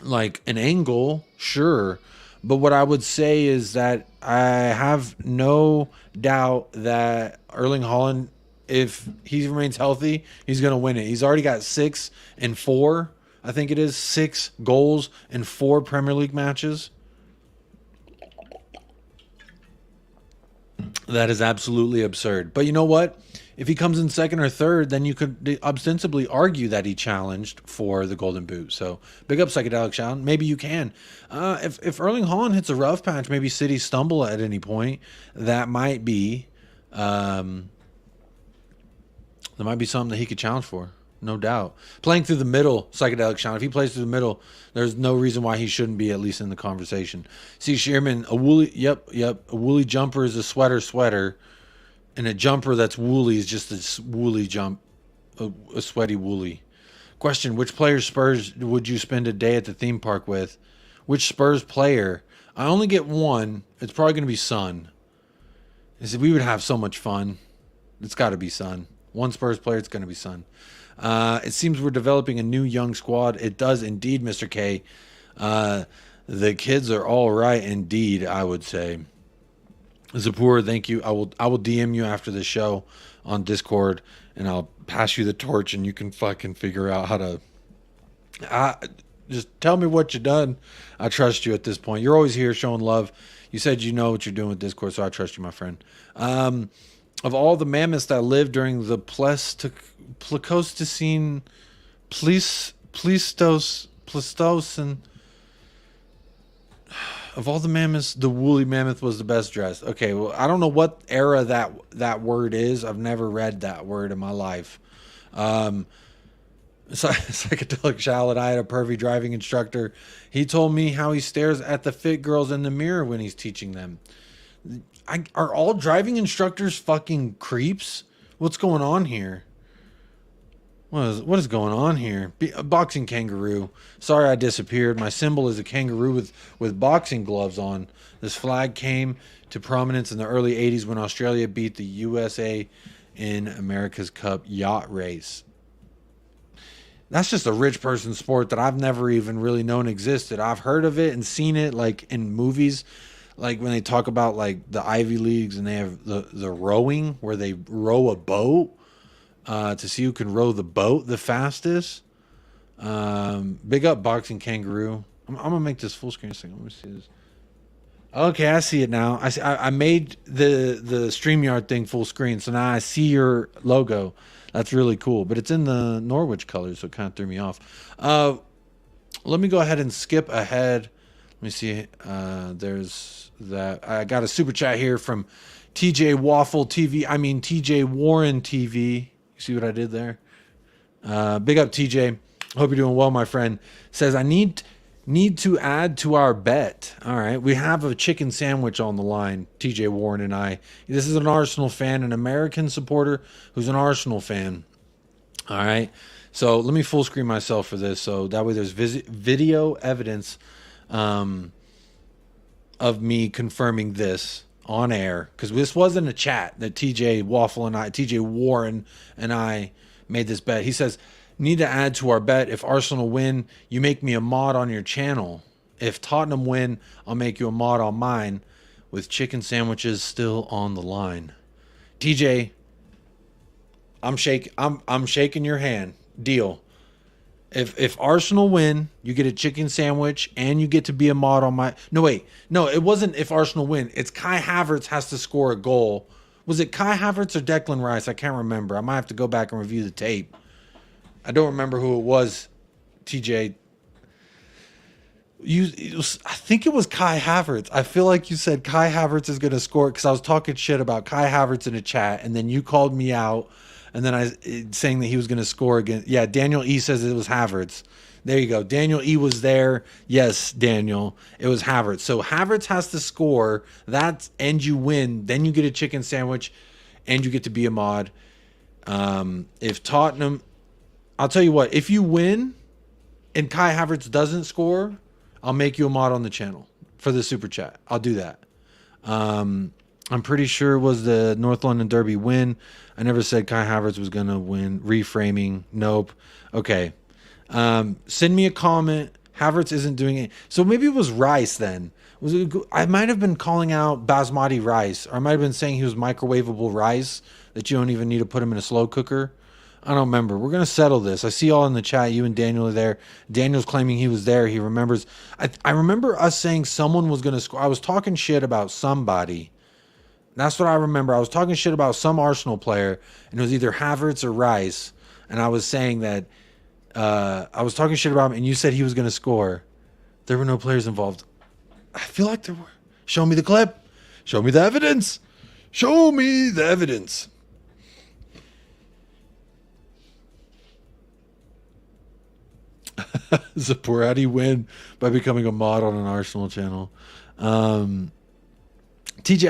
like an angle, sure. But what I would say is that I have no doubt that Erling Haaland, if he remains healthy, he's going to win it. He's already got 6 and 4. I think it is 6 goals in 4 Premier League matches. That is absolutely absurd. But you know what? If he comes in second or third, then you could ostensibly argue that he challenged for the Golden Boot. So big up Psychedelic Challenge. Maybe you can. If Erling Haaland hits a rough patch, maybe City stumble at any point. That might be something that he could challenge for. No doubt. Playing through the middle, Psychedelic Challenge. If he plays through the middle, there's no reason why he shouldn't be at least in the conversation. See, Shearman, a woolly jumper is a sweater. And a jumper that's woolly is just a woolly jump, a sweaty woolly. Question, which players Spurs would you spend a day at the theme park with? Which Spurs player? I only get one. It's probably going to be Son. I said we would have so much fun. It's got to be Son. One Spurs player, it's going to be Son. It seems we're developing a new young squad. It does indeed, Mr. K. The kids are all right indeed, I would say. Zapur, thank you. I will DM you after the show on Discord, and I'll pass you the torch, and you can fucking figure out how to. Just tell me what you done. I trust you at this point. You're always here showing love. You said you know what you're doing with Discord, so I trust you, my friend. Of all the mammoths that lived during the Pleistocene, Pleistocene. Of all the mammoths, the woolly mammoth was the best dressed. Okay, well, I don't know what era that word is. I've never read that word in my life. Psychedelic Charlotte. I had a pervy driving instructor. He told me how he stares at the fit girls in the mirror when he's teaching them. Are all driving instructors fucking creeps? What's going on here? What is going on here? A boxing kangaroo. Sorry I disappeared. My symbol is a kangaroo with boxing gloves on. This flag came to prominence in the early 80s when Australia beat the USA in America's Cup yacht race. That's just a rich person sport that I've never even really known existed. I've heard of it and seen it like in movies, like when they talk about like the Ivy Leagues and they have the rowing where they row a boat to see who can row the boat the fastest. Big up boxing kangaroo. I'm gonna make this full screen thing. Let me see this. Okay, I see it now. I made the StreamYard thing full screen, so now I see your logo. That's really cool, but it's in the Norwich colors, so it kind of threw me off. Let me go ahead and skip ahead. Let me see. There's that. I got a super chat here from TJ Waffle TV. I mean TJ Warren TV. You see what I did there? Big up TJ. Hope you're doing well, my friend. Says I need to add to our bet. All right, we have a chicken sandwich on the line. TJ Warren and I. This is an Arsenal fan, an American supporter who's an Arsenal fan. All right, so let me full screen myself for this, so that way there's video evidence of me confirming this on air, because this wasn't a chat that TJ Warren and I made this bet. He says, need to add to our bet. If Arsenal win, you make me a mod on your channel. If Tottenham win, I'll make you a mod on mine, with chicken sandwiches still on the line. TJ, I'm shaking your hand. Deal. If Arsenal win, you get a chicken sandwich and you get to be a mod on my... No, wait. No, it wasn't if Arsenal win. It's Kai Havertz has to score a goal. Was it Kai Havertz or Declan Rice? I can't remember. I might have to go back and review the tape. I don't remember who it was, TJ. I think it was Kai Havertz. I feel like you said Kai Havertz is going to score because I was talking shit about Kai Havertz in a chat, and then you called me out, and then saying that he was going to score again. Yeah, Daniel E says it was Havertz. There you go. Daniel E was there. Yes, Daniel, it was Havertz. So Havertz has to score that, and you win. Then you get a chicken sandwich, and you get to be a mod. If Tottenham... I'll tell you what, if you win and Kai Havertz doesn't score, I'll make you a mod on the channel for the super chat. I'll do that. I'm pretty sure it was the North London Derby win. I never said Kai Havertz was going to win. Reframing. Nope. Okay. Send me a comment. Havertz isn't doing it. So maybe it was Rice then. I might have been calling out Basmati rice, or I might have been saying he was microwavable rice, that you don't even need to put him in a slow cooker. I don't remember. We're going to settle this. I see y'all in the chat. You and Daniel are there. Daniel's claiming he was there. He remembers. I remember us saying someone was going to score. I was talking shit about somebody. That's what I remember. I was talking shit about some Arsenal player, and it was either Havertz or Rice. And I was saying that I was talking shit about him, and you said he was going to score. There were no players involved. I feel like there were. Show me the clip. Show me the evidence. Show me the evidence. Zapor, how do you win by becoming a mod on an Arsenal channel? TJ,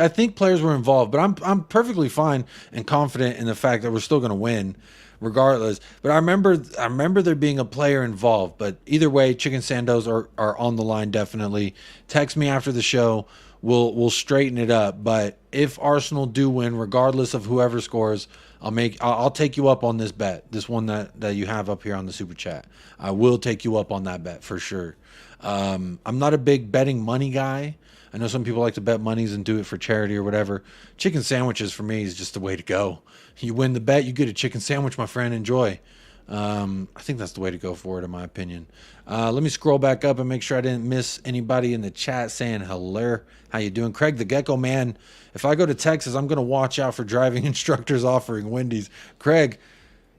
I think players were involved, but I'm perfectly fine and confident in the fact that we're still going to win regardless. But I remember there being a player involved. But either way, chicken sandos are on the line definitely. Text me after the show. We'll straighten it up. But if Arsenal do win, regardless of whoever scores, I'll take you up on this bet. This one that you have up here on the super chat. I will take you up on that bet for sure. I'm not a big betting money guy. I know some people like to bet monies and do it for charity or whatever. Chicken sandwiches for me is just the way to go. You win the bet, you get a chicken sandwich, my friend. Enjoy. I think that's the way to go for it, in my opinion. Let me scroll back up and make sure I didn't miss anybody in the chat saying hello. How you doing? Craig the Gecko Man. If I go to Texas, I'm going to watch out for driving instructors offering Wendy's. Craig,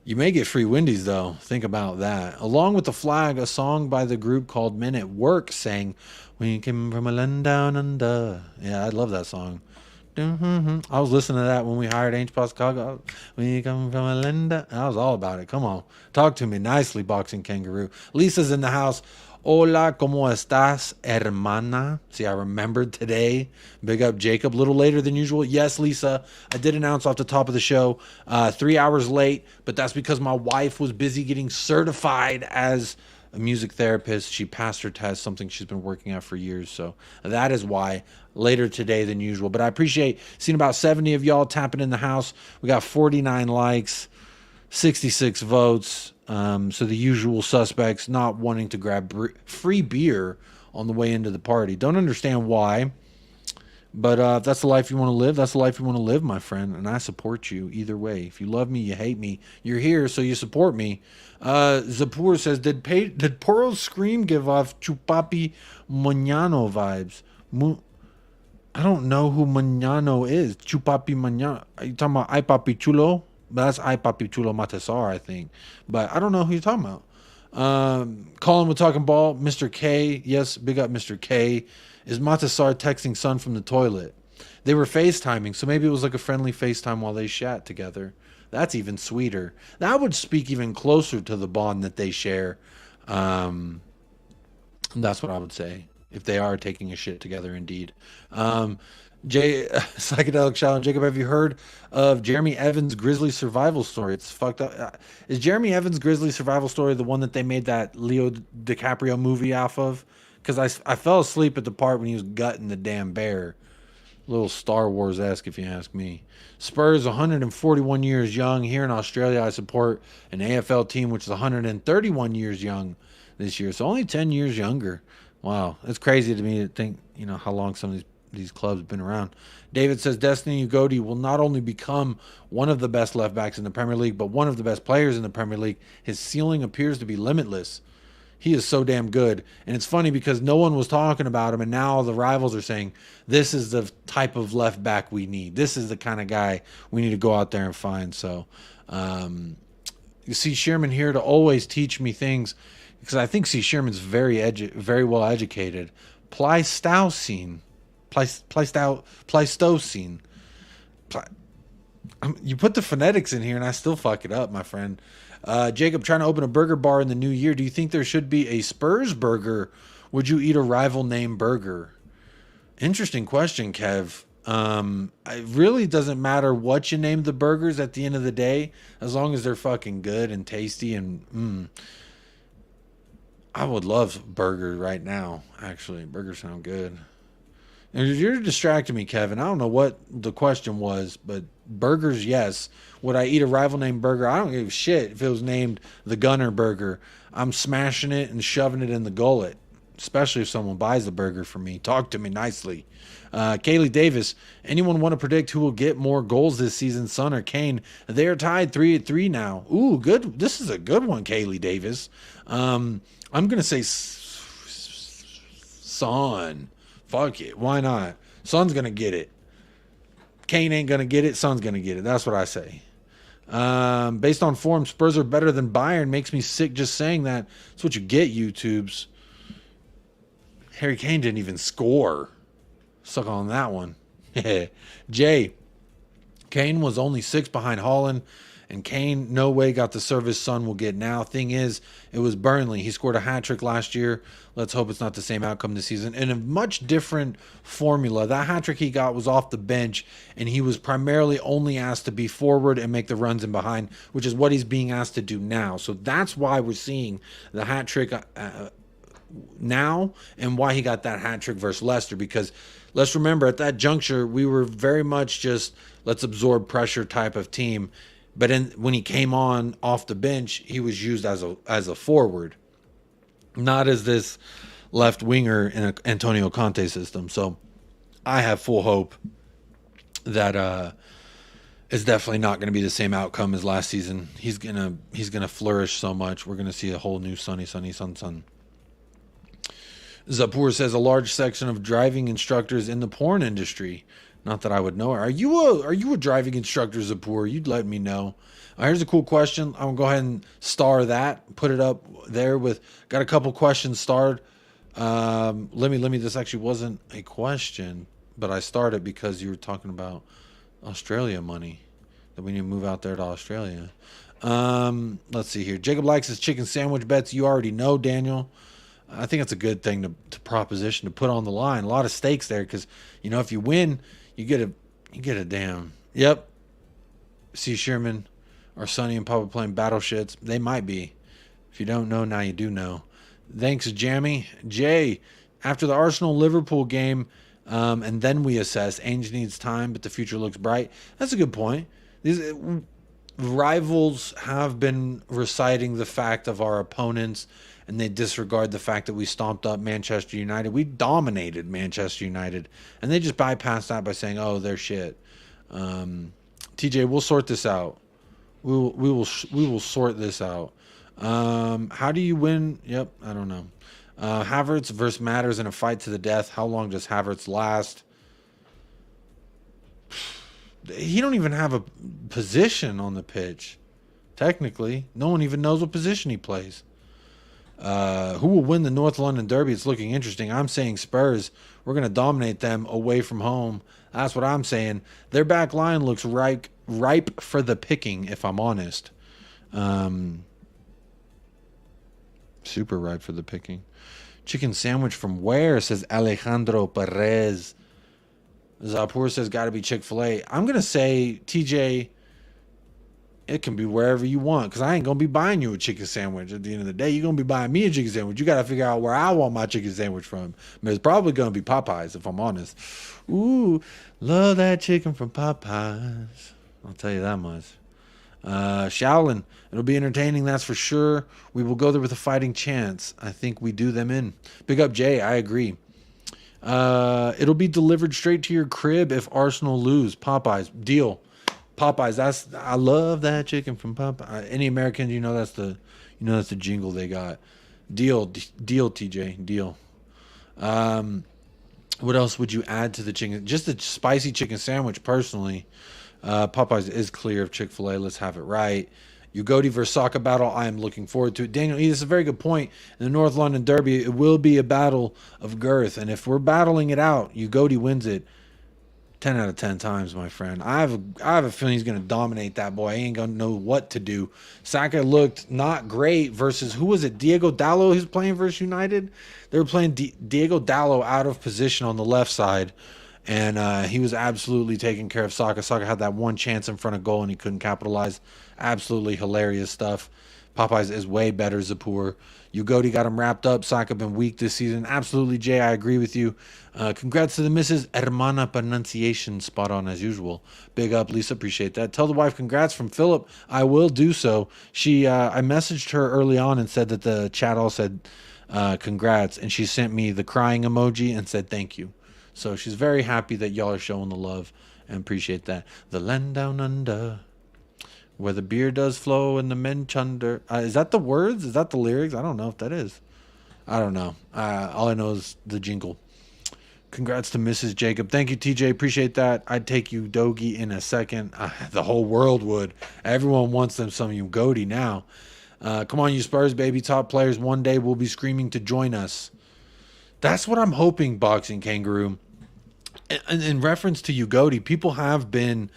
you may get free Wendy's, though. Think about that. Along with the flag, a song by the group called Men at Work sang, "We came from a land down under." Yeah, I love that song. I was listening to that when we hired Ainge Pascal. When you come from Linda, I was all about it. Come on, talk to me nicely, boxing kangaroo. Lisa's in the house. Hola, ¿cómo estás, hermana? See, I remembered today. Big up Jacob. A little later than usual. Yes, Lisa, I did announce off the top of the show, 3 hours late, but that's because my wife was busy getting certified as a music therapist. She passed her test, something she's been working at for years. So that is why later today than usual. But I appreciate seeing about 70 of y'all tapping in the house. We got 49 likes, 66 votes. So the usual suspects not wanting to grab free beer on the way into the party. Don't understand why. But if that's the life you want to live, that's the life you want to live, my friend. And I support you either way. If you love me, you hate me, you're here, so you support me. Zapur says, did Poro's scream give off Chupapi Mañano vibes? I don't know who Mañano is. Chupapi Mañano. Are you talking about Ay Papi Chulo? That's Ay Papi Chulo Matasar, I think. But I don't know who you're talking about. Colin with Talking Ball. Mr. K. Yes, big up Mr. K. Is Matasar texting son from the toilet? They were FaceTiming, so maybe it was like a friendly FaceTime while they shat together. That's even sweeter. That would speak even closer to the bond that they share. That's what I would say. If they are taking a shit together, indeed. Psychedelic Challenge. Jacob, have you heard of Jeremy Evans' Grizzly survival story? It's fucked up. Is Jeremy Evans' Grizzly survival story the one that they made that Leo DiCaprio movie off of? Because I fell asleep at the part when he was gutting the damn bear. A little Star Wars-esque, if you ask me. Spurs, 141 years young. Here in Australia, I support an AFL team which is 131 years young this year. So only 10 years younger. Wow. It's crazy to me to think, how long some of these clubs have been around. David says, Destiny Ugodi will not only become one of the best left backs in the Premier League, but one of the best players in the Premier League. His ceiling appears to be limitless. He is so damn good. And it's funny because no one was talking about him, and now the rivals are saying, this is the type of left back we need. This is the kind of guy we need to go out there and find. So you see Sherman here to always teach me things, because I think Sherman's very well educated. Pleistocene. You put the phonetics in here and I still fuck it up, my friend. Jacob, trying to open a burger bar in the new year. Do you think there should be a Spurs burger? Would you eat a rival name burger? Interesting question, Kev. It really doesn't matter what you name the burgers at the end of the day, as long as they're fucking good and tasty. And I would love burgers right now. Actually, burgers sound good. You're distracting me, Kevin. I don't know what the question was, but burgers, yes. Would I eat a rival name burger? I don't give a shit if it was named the Gunner Burger. I'm smashing it and shoving it in the gullet, especially if someone buys the burger for me. Talk to me nicely. Kaylee Davis, anyone want to predict who will get more goals this season, Son or Kane? They are tied 3-3 now. Ooh, good. This is a good one, Kaylee Davis. I'm going to say Son. Fuck it. Why not? Son's going to get it. Kane ain't going to get it. Son's going to get it. That's what I say. Based on form, Spurs are better than Bayern. Makes me sick just saying that. That's what you get, YouTubes. Harry Kane didn't even score. Suck on that one. Jay. Kane was only 6 behind Haaland. And Kane, no way got the service Son will get now. Thing is, it was Burnley. He scored a hat-trick last year. Let's hope it's not the same outcome this season. In a much different formula. That hat-trick he got was off the bench, and he was primarily only asked to be forward and make the runs in behind, which is what he's being asked to do now. So that's why we're seeing the hat-trick now, and why he got that hat-trick versus Leicester. Because let's remember, at that juncture, we were very much just let's absorb pressure type of team. But when he came on off the bench, he was used as a forward, not as this left winger in an Antonio Conte system. So I have full hope that it's definitely not going to be the same outcome as last season. He's gonna flourish so much. We're gonna see a whole new Sun. Zapur says a large section of driving instructors in the porn industry. Not that I would know. Are you a driving instructor, Zapur? You'd let me know. Here's a cool question. I'm gonna go ahead and star that. Put it up there with. Got a couple questions starred. Let me. This actually wasn't a question. but I started because you were talking about Australia money, that we need to move out there to Australia. Let's see here. Jacob likes his chicken sandwich bets. You already know, Daniel. I think it's a good thing to proposition to put on the line. A lot of stakes there because if you win, you get a damn. Yep. C. Sherman or Sonny and Papa playing battle shits. They might be. If you don't know, now you do know. Thanks, Jammy. Jay, after the Arsenal-Liverpool game, and then we assess. Ainge needs time, but the future looks bright. That's a good point. These rivals have been reciting the fact of our opponents, and they disregard the fact that we stomped up Manchester United. We dominated Manchester United, and they just bypassed that by saying, "Oh, they're shit." TJ, we'll sort this out. We will sort this out. How do you win? Yep, I don't know. Havertz versus Matters in a fight to the death. How long does Havertz last? He don't even have a position on the pitch. Technically, no one even knows what position he plays. Who will win the North London Derby? It's looking interesting. I'm saying Spurs. We're going to dominate them away from home. That's what I'm saying. Their back line looks ripe for the picking, if I'm honest. Super ripe for the picking. Chicken sandwich from where, says Alejandro Perez. Zapur says got to be Chick-fil-A. I'm going to say, TJ, it can be wherever you want because I ain't going to be buying you a chicken sandwich. At the end of the day, you're going to be buying me a chicken sandwich. You got to figure out where I want my chicken sandwich from. I mean, it's probably going to be Popeyes, if I'm honest. Ooh, love that chicken from Popeyes. I'll tell you that much. Shaolin, it'll be entertaining, that's for sure. We will go there with a fighting chance. I think we do them in. Big up, Jay. I agree. It'll be delivered straight to your crib if Arsenal lose. Popeyes, deal. Popeyes, I love that chicken from Popeyes. Any Americans, that's the jingle they got. Deal, TJ, deal. What else would you add to the chicken? Just a spicy chicken sandwich, personally. Popeyes is clear of Chick-fil-A. Let's have it right. Ugodi versus Saka battle. I am looking forward to it. Daniel, this is a very good point. In the North London Derby, it will be a battle of girth. And if we're battling it out, Ugodi wins it 10 out of 10 times, my friend. I have a feeling he's going to dominate that boy. He ain't going to know what to do. Saka looked not great versus, who was it? Diego Dallo who's playing versus United? They were playing Diego Dallo out of position on the left side. And he was absolutely taking care of Saka. Saka had that one chance in front of goal, and he couldn't capitalize. Absolutely hilarious stuff. Popeyes is way better, Zapur. Ugodi got him wrapped up. Saka been weak this season. Absolutely, Jay, I agree with you. Congrats to the Mrs. Hermana pronunciation, spot on as usual. Big up, Lisa. Appreciate that. Tell the wife congrats from Philip. I will do so. I messaged her early on and said that the chat all said congrats, and she sent me the crying emoji and said thank you. So she's very happy that y'all are showing the love and appreciate that. The land down under, where the beer does flow and the men chunder. Is that the words? Is that the lyrics? I don't know if that is. I don't know. All I know is the jingle. Congrats to Mrs. Jacob. Thank you, TJ. Appreciate that. I'd take you Dogie in a second. The whole world would. Everyone wants them some Ugodi now. Come on, you Spurs, baby. Top players one day will be screaming to join us. That's what I'm hoping, Boxing Kangaroo. In reference to Ugodi, people have been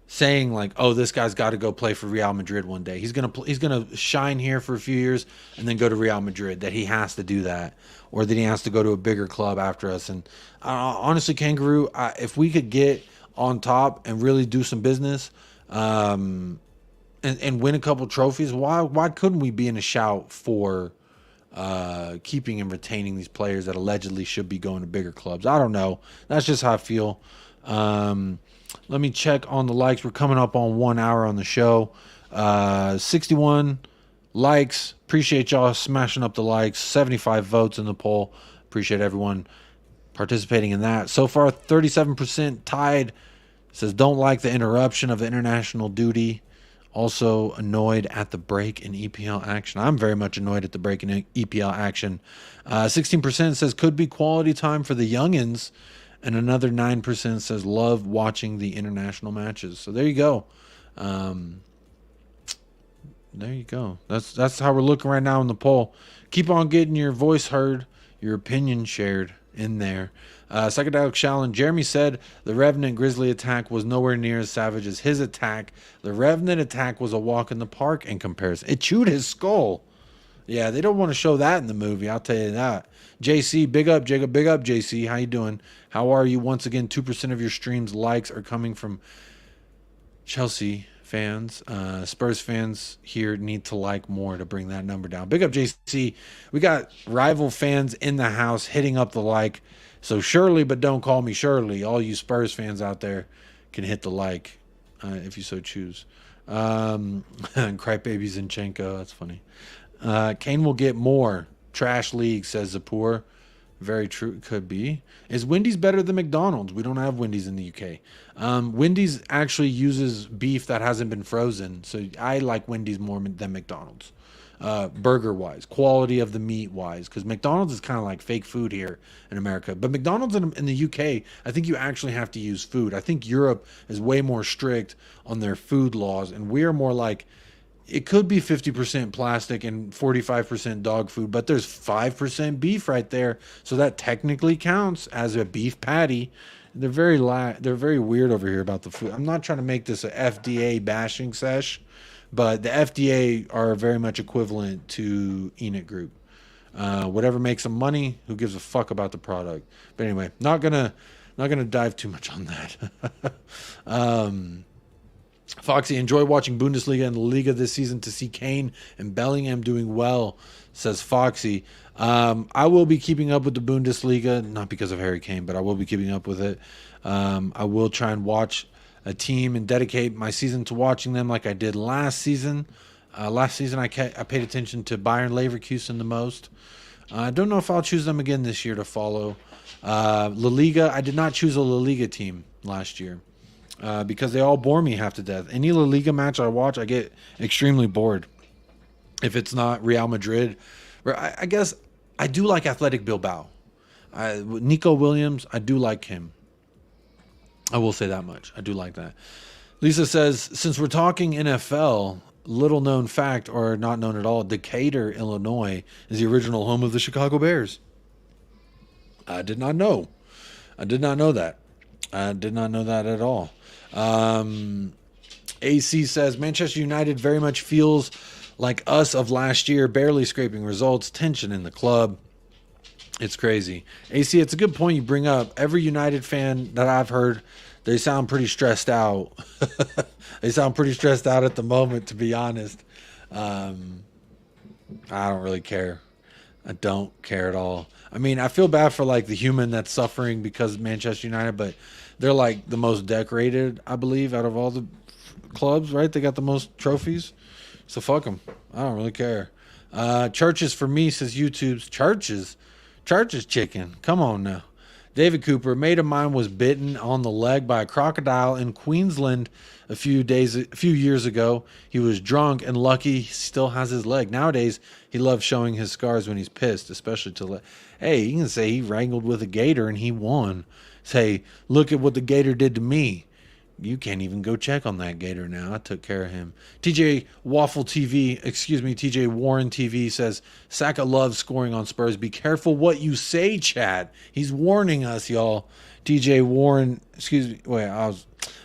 saying like, "Oh, this guy's got to go play for Real Madrid one day. He's gonna shine here for a few years and then go to Real Madrid. That he has to do that, or that he has to go to a bigger club after us." And honestly, Kangaroo, if we could get on top and really do some business, and win a couple trophies, why couldn't we be in a shout for keeping and retaining these players that allegedly should be going to bigger clubs? I don't know. That's just how I feel. Let me check on the likes. We're coming up on 1 hour on the show. 61 likes. Appreciate y'all smashing up the likes. 75 votes in the poll. Appreciate everyone participating in that. So far, 37% tied. Says don't like the interruption of the international duty. Also annoyed at the break in EPL action. I'm very much annoyed at the break in EPL action. 16% says could be quality time for the youngins. And another 9% says love watching the international matches. So there you go. There you go. That's how we're looking right now in the poll. Keep on getting your voice heard, your opinion shared. in there. Psychedelic Shallon, Jeremy said the Revenant Grizzly attack was nowhere near as savage as his attack. The Revenant attack was a walk in the park in comparison. It chewed his skull. Yeah, they don't want to show that in the movie, I'll tell you that. JC, big up, Jacob, big up, JC. How you doing? How are you? Once again, 2% of your streams likes are coming from Chelsea fans. Spurs fans here need to like more to bring that number down. Big up, JC. We got rival fans in the house hitting up the like. So Shirley, but don't call me Shirley. All you Spurs fans out there can hit the like if you so choose. Crybaby Zinchenko, that's funny. Kane will get more. Trash league, says Zapur. Very true. Could be. Is Wendy's better than McDonald's? We don't have Wendy's in the UK. Wendy's actually uses beef that hasn't been frozen. So I like Wendy's more than McDonald's. Burger wise, quality of the meat wise, because McDonald's is kind of like fake food here in America. But McDonald's in the UK, I think you actually have to use food. I think Europe is way more strict on their food laws, and we are more like, it could be 50% plastic and 45% dog food, but there's 5% beef right there. So that technically counts as a beef patty. They're very weird over here about the food. I'm not trying to make this a FDA bashing sesh, but the FDA are very much equivalent to Enid Group. Whatever makes them money, who gives a fuck about the product? But anyway, not gonna dive too much on that. Foxy, enjoy watching Bundesliga and La Liga this season to see Kane and Bellingham doing well, says Foxy. I will be keeping up with the Bundesliga, not because of Harry Kane, but I will be keeping up with it. I will try and watch a team and dedicate my season to watching them like I did last season. Last season, I paid attention to Bayern Leverkusen the most. I don't know if I'll choose them again this year to follow. La Liga, I did not choose a La Liga team last year. Because they all bore me half to death. Any La Liga match I watch, I get extremely bored. If it's not Real Madrid, I guess I do like Athletic Bilbao. Nico Williams, I do like him. I will say that much. I do like that. Lisa says, since we're talking NFL, little known fact, or not known at all, Decatur, Illinois is the original home of the Chicago Bears. I did not know. I did not know that. I did not know that at all. AC says, Manchester United very much feels like us of last year, barely scraping results, tension in the club. It's crazy. AC, it's a good point you bring up. Every United fan that I've heard, they sound pretty stressed out. They sound pretty stressed out at the moment, to be honest. I don't really care. I don't care at all. I mean, I feel bad for like the human that's suffering because of Manchester United, but they're like the most decorated, I believe, out of all the clubs, right? They got the most trophies. So fuck them. I don't really care. Churches for me, says YouTube's. Churches chicken. Come on now. David Cooper, a mate of mine was bitten on the leg by a crocodile in Queensland a few years ago. He was drunk and lucky he still has his leg. Nowadays, he loves showing his scars when he's pissed, especially to hey, you can say he wrangled with a gator and he won. Say, look at what the gator did to me. You can't even go check on that gator now. I took care of him. TJ Warren TV says, Saka loves scoring on Spurs. Be careful what you say, Chad. He's warning us, y'all. TJ Warren,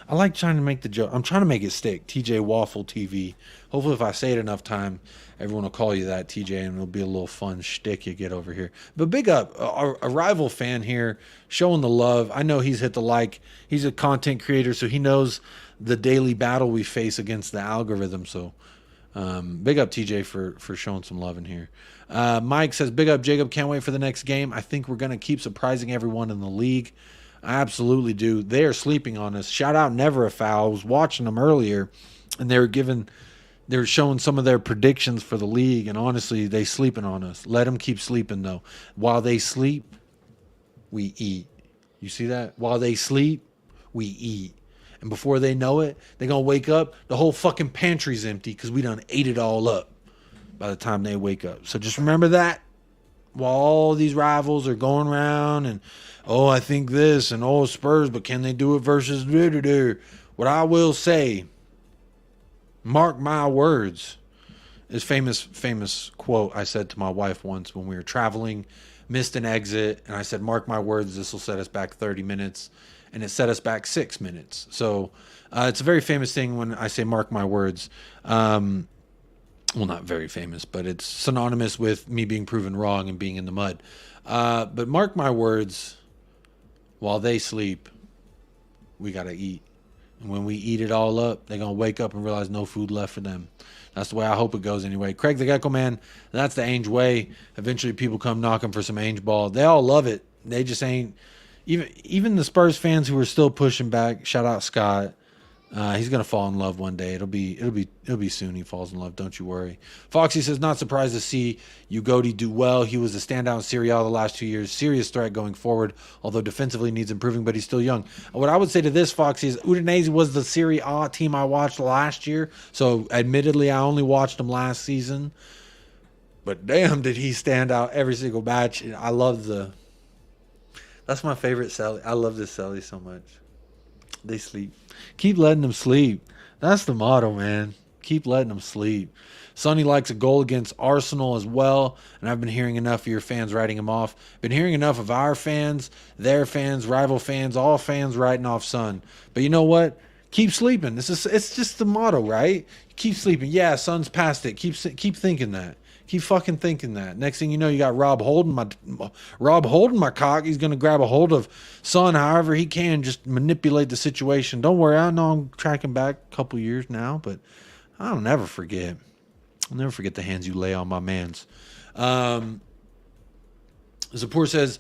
I like trying to make the joke. I'm trying to make it stick. TJ Waffle TV. Hopefully if I say it enough time, everyone will call you that, TJ, and it'll be a little fun shtick you get over here. But big up, a rival fan here, showing the love. I know he's hit the like. He's a content creator, so he knows the daily battle we face against the algorithm. So big up, TJ, for showing some love in here. Mike says, big up, Jacob. Can't wait for the next game. I think we're going to keep surprising everyone in the league. I absolutely do. They are sleeping on us. Shout out Never a Foul. I was watching them earlier, and they were showing some of their predictions for the league, and honestly, they sleeping on us. Let them keep sleeping, though. While they sleep, we eat. You see that? While they sleep, we eat. And before they know it, they're going to wake up, the whole fucking pantry's empty because we done ate it all up by the time they wake up. So just remember that while all these rivals are going around and, oh, I think this, and oh, Spurs, but can they do it versus what I will say, mark my words, is famous quote I said to my wife once when we were traveling missed an exit, and I said, mark my words, this will set us back 30 minutes, and it set us back 6 minutes. So it's a very famous thing when I say mark my words. Well, not very famous, but it's synonymous with me being proven wrong and being in the mud. But mark my words, while they sleep, we got to eat. And when we eat it all up, they're going to wake up and realize no food left for them. That's the way I hope it goes anyway. Craig the Gecko Man, that's the Ainge way. Eventually people come knocking for some Ainge ball. They all love it. They just ain't. Even the Spurs fans who are still pushing back, shout out Scott. He's gonna fall in love one day. It'll be soon. He falls in love. Don't you worry. Foxy says, not surprised to see Ugodi do well. He was a standout in Serie A the last 2 years. Serious threat going forward, although defensively needs improving, but he's still young. What I would say to this, Foxy, is Udinese was the Serie A team I watched last year. So admittedly, I only watched him last season. But damn, did he stand out every single match. I love that's my favorite Selly. I love this Selly so much. They sleep. Keep letting them sleep. That's the motto, man. Keep letting them sleep. Sonny likes a goal against Arsenal as well, and I've been hearing enough of your fans writing him off. Been hearing enough of our fans, their fans, rival fans, all fans writing off Son. But you know what? Keep sleeping. It's just the motto, right? Keep sleeping. Yeah, Son's past it. Keep thinking that. Keep fucking thinking that. Next thing you know, you got Rob holding my cock. He's gonna grab a hold of Son however he can, just manipulate the situation. Don't worry, I know I'm tracking back a couple years now, but I'll never forget. I'll never forget the hands you lay on my mans. Zapur says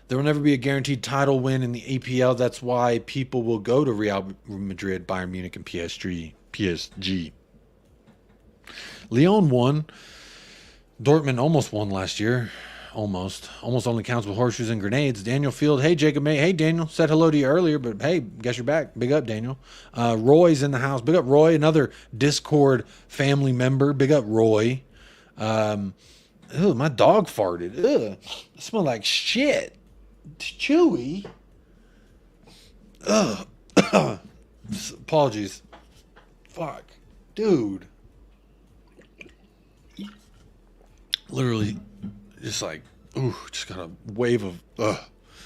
there will never be a guaranteed title win in the APL. That's why people will go to Real Madrid, Bayern Munich, and PSG. Lyon won. Dortmund almost won last year. Almost only counts with horseshoes and grenades. Daniel Field. Hey, Jacob May. Hey, Daniel. Said hello to you earlier, but hey, guess you're back. Big up, Daniel. Roy's in the house. Big up, Roy. Another Discord family member. Big up, Roy. My dog farted. Ugh. It smelled like shit. Chewy. Ugh. Apologies. Fuck. Dude. Literally, just like, just got a wave of,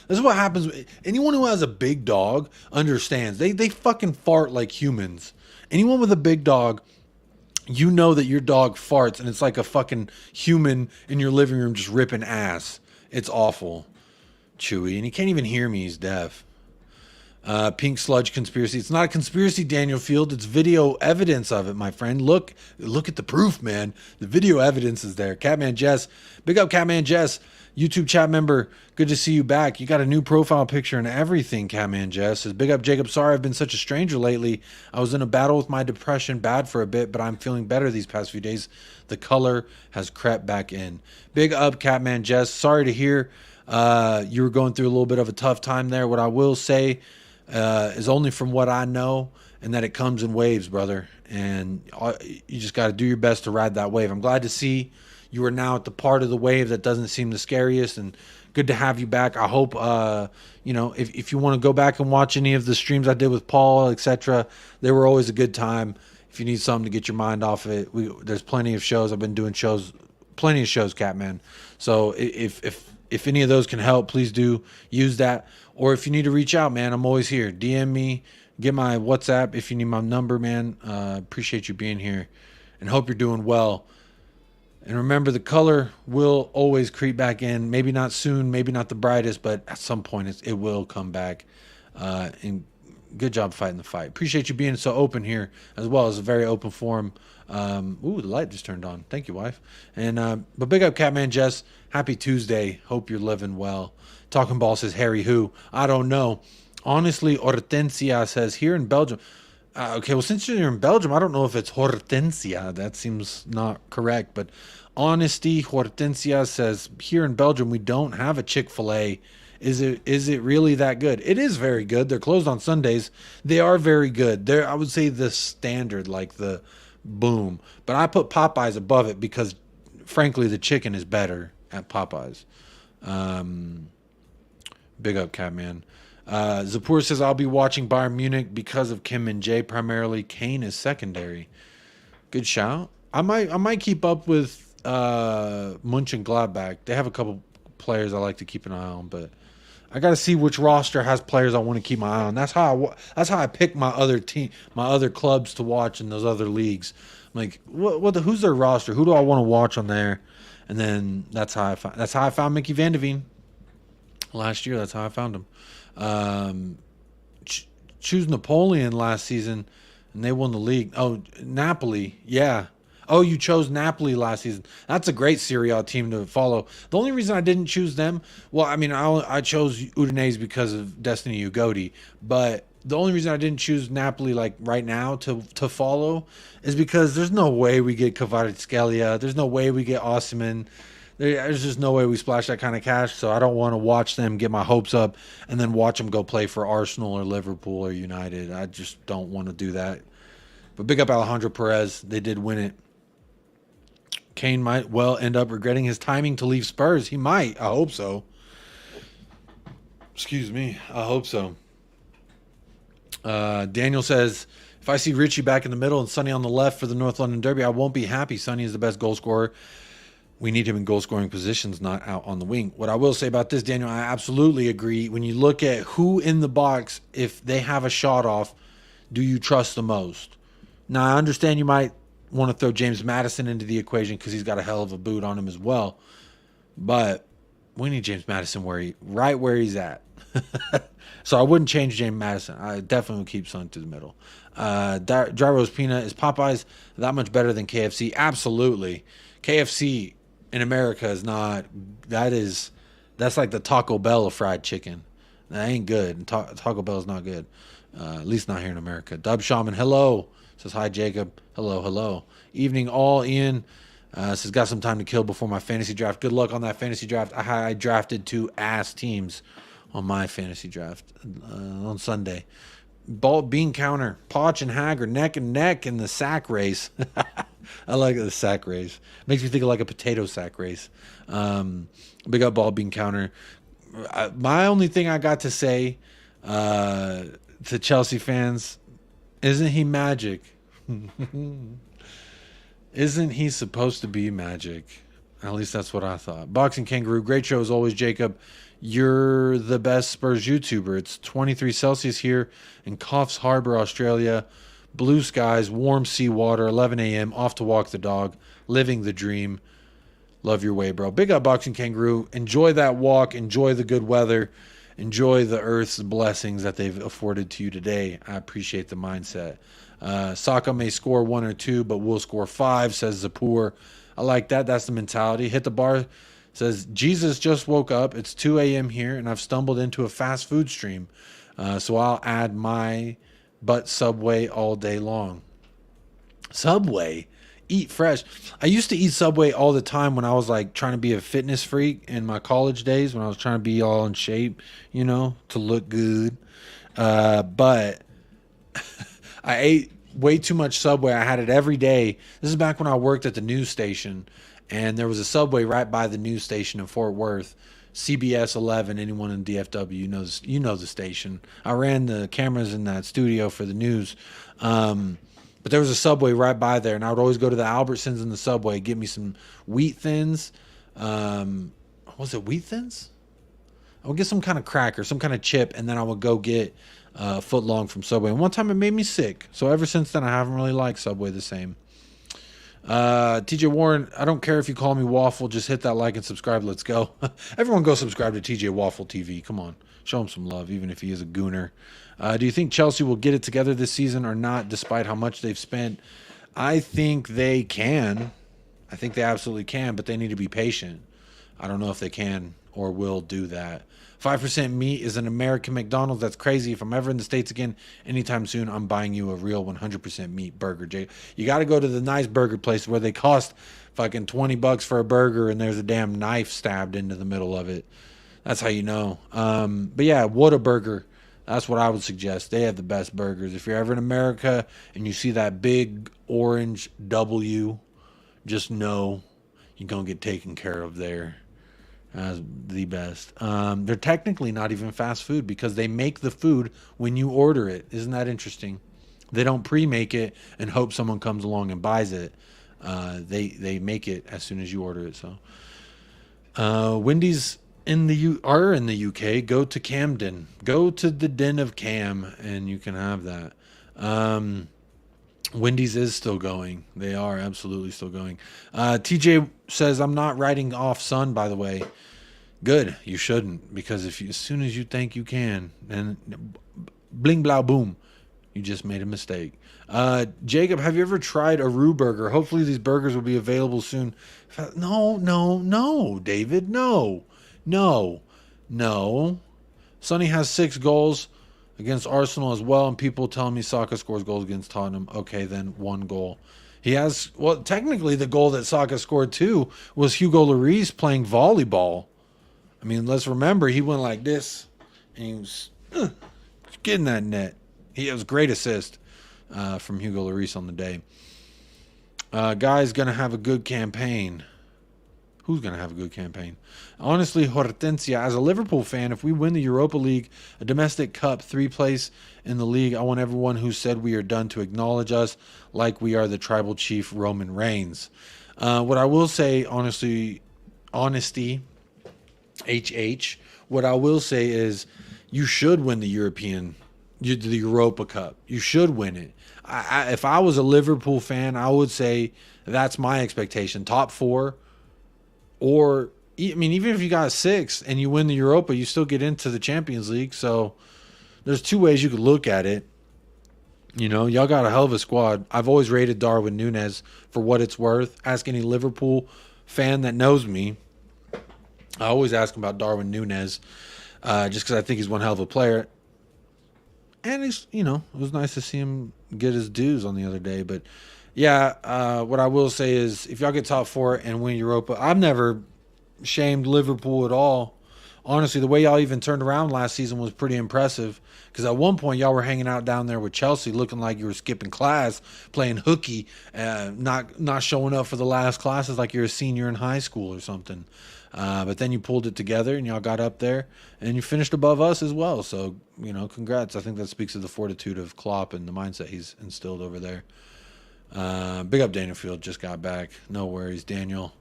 This is what happens. Anyone who has a big dog understands. They fucking fart like humans. Anyone with a big dog, you know that your dog farts and it's like a fucking human in your living room just ripping ass. It's awful. Chewy. And he can't even hear me. He's deaf. Pink sludge conspiracy. It's not a conspiracy, Daniel Field. It's video evidence of it, my friend. Look at the proof, man. The video evidence is there. Catman Jess. Big up, Catman Jess. YouTube chat member. Good to see you back. You got a new profile picture and everything, Catman Jess. Says, big up, Jacob. Sorry I've been such a stranger lately. I was in a battle with my depression bad for a bit, but I'm feeling better these past few days. The color has crept back in. Big up, Catman Jess. Sorry to hear you were going through a little bit of a tough time there. What I will say is only from what I know, and that it comes in waves, brother. And you just got to do your best to ride that wave. I'm glad to see you are now at the part of the wave that doesn't seem the scariest, and good to have you back. I hope, if you want to go back and watch any of the streams I did with Paul, etc., they were always a good time. If you need something to get your mind off of it, there's plenty of shows. I've been doing plenty of shows, Catman. So if any of those can help, please do use that. Or if you need to reach out, man, I'm always here. DM me, get my WhatsApp if you need my number, man. Appreciate you being here and hope you're doing well. And remember, the color will always creep back in. Maybe not soon, maybe not the brightest, but at some point it will come back. And good job fighting the fight. Appreciate you being so open here, as well as a very open forum. The light just turned on. Thank you, wife. And but big up, Catman Jess. Happy Tuesday. Hope you're living well. Talking Ball says, Harry who? I don't know. Honestly, Hortensia says, here in Belgium. Okay, well, since you're in Belgium, I don't know if it's Hortensia. That seems not correct. But Honesty, Hortensia says, here in Belgium, we don't have a Chick-fil-A. Is it really that good? It is very good. They're closed on Sundays. They are very good. They're, I would say, the standard, like the boom. But I put Popeyes above it because, frankly, the chicken is better at Popeyes. Big up, Catman. Zapur says, I'll be watching Bayern Munich because of Kim and Jay primarily. Kane is secondary. Good shout. I might keep up with Munchen Gladbach. They have a couple players I like to keep an eye on, but I got to see which roster has players I want to keep my eye on. That's how I pick my other team, my other clubs to watch in those other leagues. I'm like, who's their roster? Who do I want to watch on there? And then that's how I found Mickey Van de Veen last year. That's how I found him. Choose Napoleon last season, and they won the league. Oh, Napoli, yeah. Oh, you chose Napoli last season. That's a great Serie A team to follow. The only reason I didn't choose them, well, I mean, I chose Udinese because of Destiny Ugodi, but the only reason I didn't choose Napoli like right now to follow is because there's no way we get Kvaratskhelia. There's no way we get Osimhen. There's just no way we splash that kind of cash, so I don't want to watch them get my hopes up and then watch them go play for Arsenal or Liverpool or United. I just don't want to do that. But big up Alejandro Perez. They did win it. Kane might well end up regretting his timing to leave Spurs. He might. I hope so. Excuse me. I hope so. Daniel says, if I see Richie back in the middle and Sonny on the left for the North London Derby, I won't be happy. Sonny is the best goal scorer. We need him in goal-scoring positions, not out on the wing. What I will say about this, Daniel, I absolutely agree. When you look at who in the box, if they have a shot off, do you trust the most? Now, I understand you might want to throw James Maddison into the equation because he's got a hell of a boot on him as well. But we need James Maddison right where he's at. So I wouldn't change James Maddison. I definitely would keep Son to the middle. Dry Roast Peanut, is Popeyes that much better than KFC? Absolutely. KFC in America is not. That's like the Taco Bell of fried chicken. That ain't good. Taco Bell is not good. At least not here in America. Dub Shaman, hello. Says hi, Jacob. Hello. Evening all. Ian says got some time to kill before my fantasy draft. Good luck on that fantasy draft. I drafted 2 ass teams on my fantasy draft on Sunday. Bald bean counter. Poch and Hag are neck and neck in the sack race. I like the sack race. Makes me think of like a potato sack race. Big up ball bean counter. My only thing I got to say to Chelsea fans, isn't he magic? Isn't he supposed to be magic? At least that's what I thought. Boxing Kangaroo, great show as always, Jacob. You're the best Spurs YouTuber. It's 23 Celsius here in Coffs Harbour, Australia. Blue skies, warm seawater, 11 a.m., off to walk the dog, living the dream. Love your way, bro. Big up Boxing Kangaroo. Enjoy that walk. Enjoy the good weather. Enjoy the earth's blessings that they've afforded to you today. I appreciate the mindset. Saka may score 1 or 2, but we'll score 5, says Zapur. I like that. That's the mentality. Hit the bar. Says, Jesus just woke up. It's 2 a.m. here, and I've stumbled into a fast food stream. So I'll add my butt Subway all day long. Subway? Eat fresh. I used to eat Subway all the time when I was like trying to be a fitness freak in my college days, when I was trying to be all in shape, to look good. But I ate way too much Subway. I had it every day. This is back when I worked at the news station, and there was a Subway right by the news station in Fort Worth. CBS 11, anyone in DFW knows, the station. I ran the cameras in that studio for the news. But there was a Subway right by there, and I would always go to the Albertsons in the Subway, get me some Wheat Thins. Was it Wheat Thins? I would get some kind of cracker, some kind of chip, and then I would go get a foot long from Subway. And one time it made me sick. So ever since then, I haven't really liked Subway the same. TJ Warren, I don't care if you call me Waffle, just hit that like and subscribe. Let's go. Everyone go subscribe to TJ Waffle TV. Come on. Show him some love, even if he is a gooner. Do you think Chelsea will get it together this season or not, despite how much they've spent? I think they can. I think they absolutely can, but they need to be patient. I don't know if they can or will do that. 5% meat is an American McDonald's. That's crazy. If I'm ever in the States again anytime soon, I'm buying you a real 100% meat burger, Jay. You got to go to the nice burger place where they cost fucking $20 for a burger and there's a damn knife stabbed into the middle of it. That's how you know. But yeah, Whataburger. That's what I would suggest. They have the best burgers. If you're ever in America and you see that big orange W, just know you're going to get taken care of there. As the best. They're technically not even fast food because they make the food when you order it. Isn't that interesting? They don't pre-make it and hope someone comes along and buys it. They make it as soon as you order it. So Wendy's in the UK, go to Camden. Go to the Den of Cam, and you can have that. Wendy's is still going. They are absolutely still going. TJ says, I'm not writing off Sun, by the way. Good. You shouldn't, because as soon as you think you can, then bling, blah, boom, you just made a mistake. Jacob, have you ever tried a Roo burger? Hopefully these burgers will be available soon. No, David. No. Sonny has 6 goals against Arsenal as well, and people telling me Saka scores goals against Tottenham. Okay, then 1 goal. He has, well, technically the goal that Saka scored too was Hugo Lloris playing volleyball. I mean, let's remember, he went like this, and he was getting that net. He was a great assist from Hugo Lloris on the day. Guy's going to have a good campaign. Who's going to have a good campaign? Honestly, Hortensia, as a Liverpool fan, if we win the Europa League, a domestic cup, 3 place in the league, I want everyone who said we are done to acknowledge us like we are the tribal chief Roman Reigns. What I will say, honesty, HH, what I will say is you should win the Europa Cup. You should win it. If I was a Liverpool fan, I would say that's my expectation. Top 4. Or, I mean, even if you got 6 and you win the Europa, you still get into the Champions League. So there's 2 ways you could look at it. You know, y'all got a hell of a squad. I've always rated Darwin Núñez for what it's worth. Ask any Liverpool fan that knows me. I always ask him about Darwin Núñez just because I think he's one hell of a player. And he's, you know, it was nice to see him get his dues on the other day. But yeah, what I will say is if y'all get top 4 and win Europa, I've never shamed Liverpool at all. Honestly, the way y'all even turned around last season was pretty impressive. Because at one point, y'all were hanging out down there with Chelsea looking like you were skipping class, playing hooky, not showing up for the last classes like you're a senior in high school or something. But then you pulled it together and y'all got up there and you finished above us as well. So, you know, congrats. I think that speaks of the fortitude of Klopp and the mindset he's instilled over there. Big up Dangerfield, just got back. No worries, Daniel.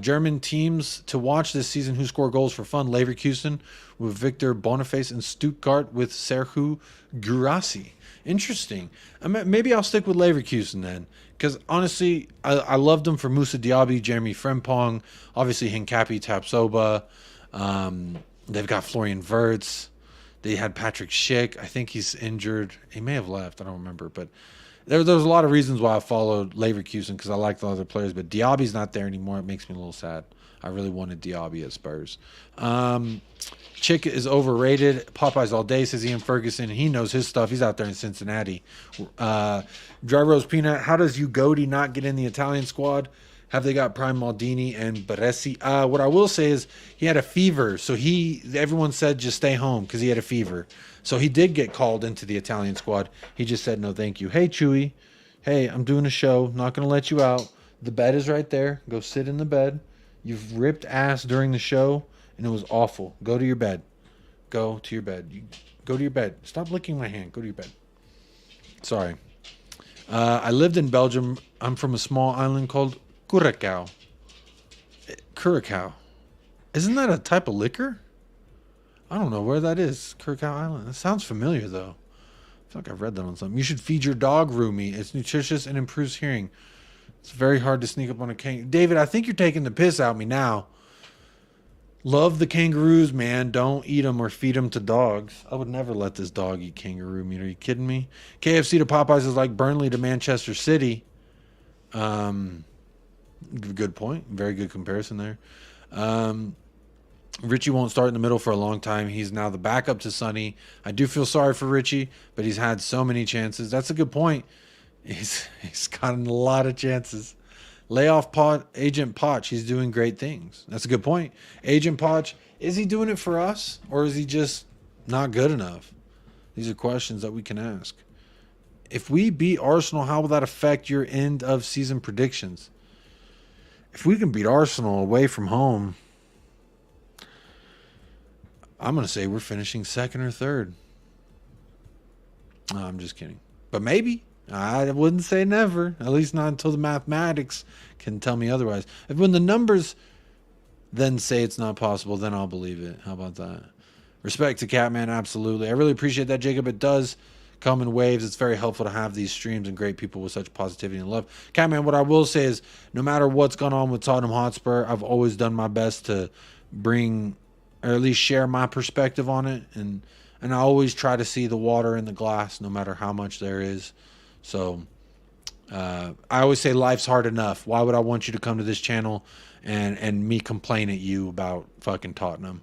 German teams to watch this season who score goals for fun. Leverkusen with Victor Boniface and Stuttgart with Serhu Guirassy. Interesting. Maybe I'll stick with Leverkusen then. Because honestly, I loved them for Moussa Diaby, Jeremy Frimpong, obviously Hincapi Tapsoba. They've got Florian Wirtz. They had Patrick Schick. I think he's injured. He may have left. I don't remember. But there's a lot of reasons why I followed Leverkusen because I like the other players. But Diaby's not there anymore. It makes me a little sad. I really wanted Diaby at Spurs. Chick is overrated. Popeyes all day, says Ian Ferguson. He knows his stuff. He's out there in Cincinnati. Dry Rose Peanut. How does Ugodi not get in the Italian squad? Have they got Prime Maldini and Baresi? What I will say is he had a fever. So everyone said just stay home because he had a fever. So he did get called into the Italian squad. He just said no thank you. Hey, Chewy. Hey, I'm doing a show. Not going to let you out. The bed is right there. Go sit in the bed. You've ripped ass during the show, and it was awful. Go to your bed. Go to your bed. Go to your bed. Stop licking my hand. Go to your bed. Sorry. I lived in Belgium. I'm from a small island called Curacao. Curacao. Isn't that a type of liquor? I don't know where that is. Curacao Island. That sounds familiar, though. I feel like I've read that on something. You should feed your dog Rumi. It's nutritious and improves hearing. It's very hard to sneak up on a kangaroo. David, I think you're taking the piss out of me now. Love the kangaroos, man. Don't eat them or feed them to dogs. I would never let this dog eat kangaroo meat. Are you kidding me? KFC to Popeyes is like Burnley to Manchester City. Good point. Very good comparison there. Richie won't start in the middle for a long time. He's now the backup to Sonny. I do feel sorry for Richie, but he's had so many chances. That's a good point. He's gotten a lot of chances. Lay off Agent Poch. He's doing great things. That's a good point. Agent Poch, is he doing it for us or is he just not good enough? These are questions that we can ask. If we beat Arsenal, how will that affect your end of season predictions? If we can beat Arsenal away from home, I'm going to say we're finishing second or third. No, I'm just kidding. But maybe. I wouldn't say never. At least not until the mathematics can tell me otherwise. When the numbers then say it's not possible, then I'll believe it. How about that? Respect to Catman, absolutely. I really appreciate that, Jacob. It does come in waves. It's very helpful to have these streams and great people with such positivity and love. Catman, what I will say is, no matter what's gone on with Tottenham Hotspur, I've always done my best to bring, or at least share my perspective on it, and I always try to see the water in the glass, no matter how much there is. So I always say life's hard enough. Why would I want you to come to this channel and me complain at you about fucking Tottenham?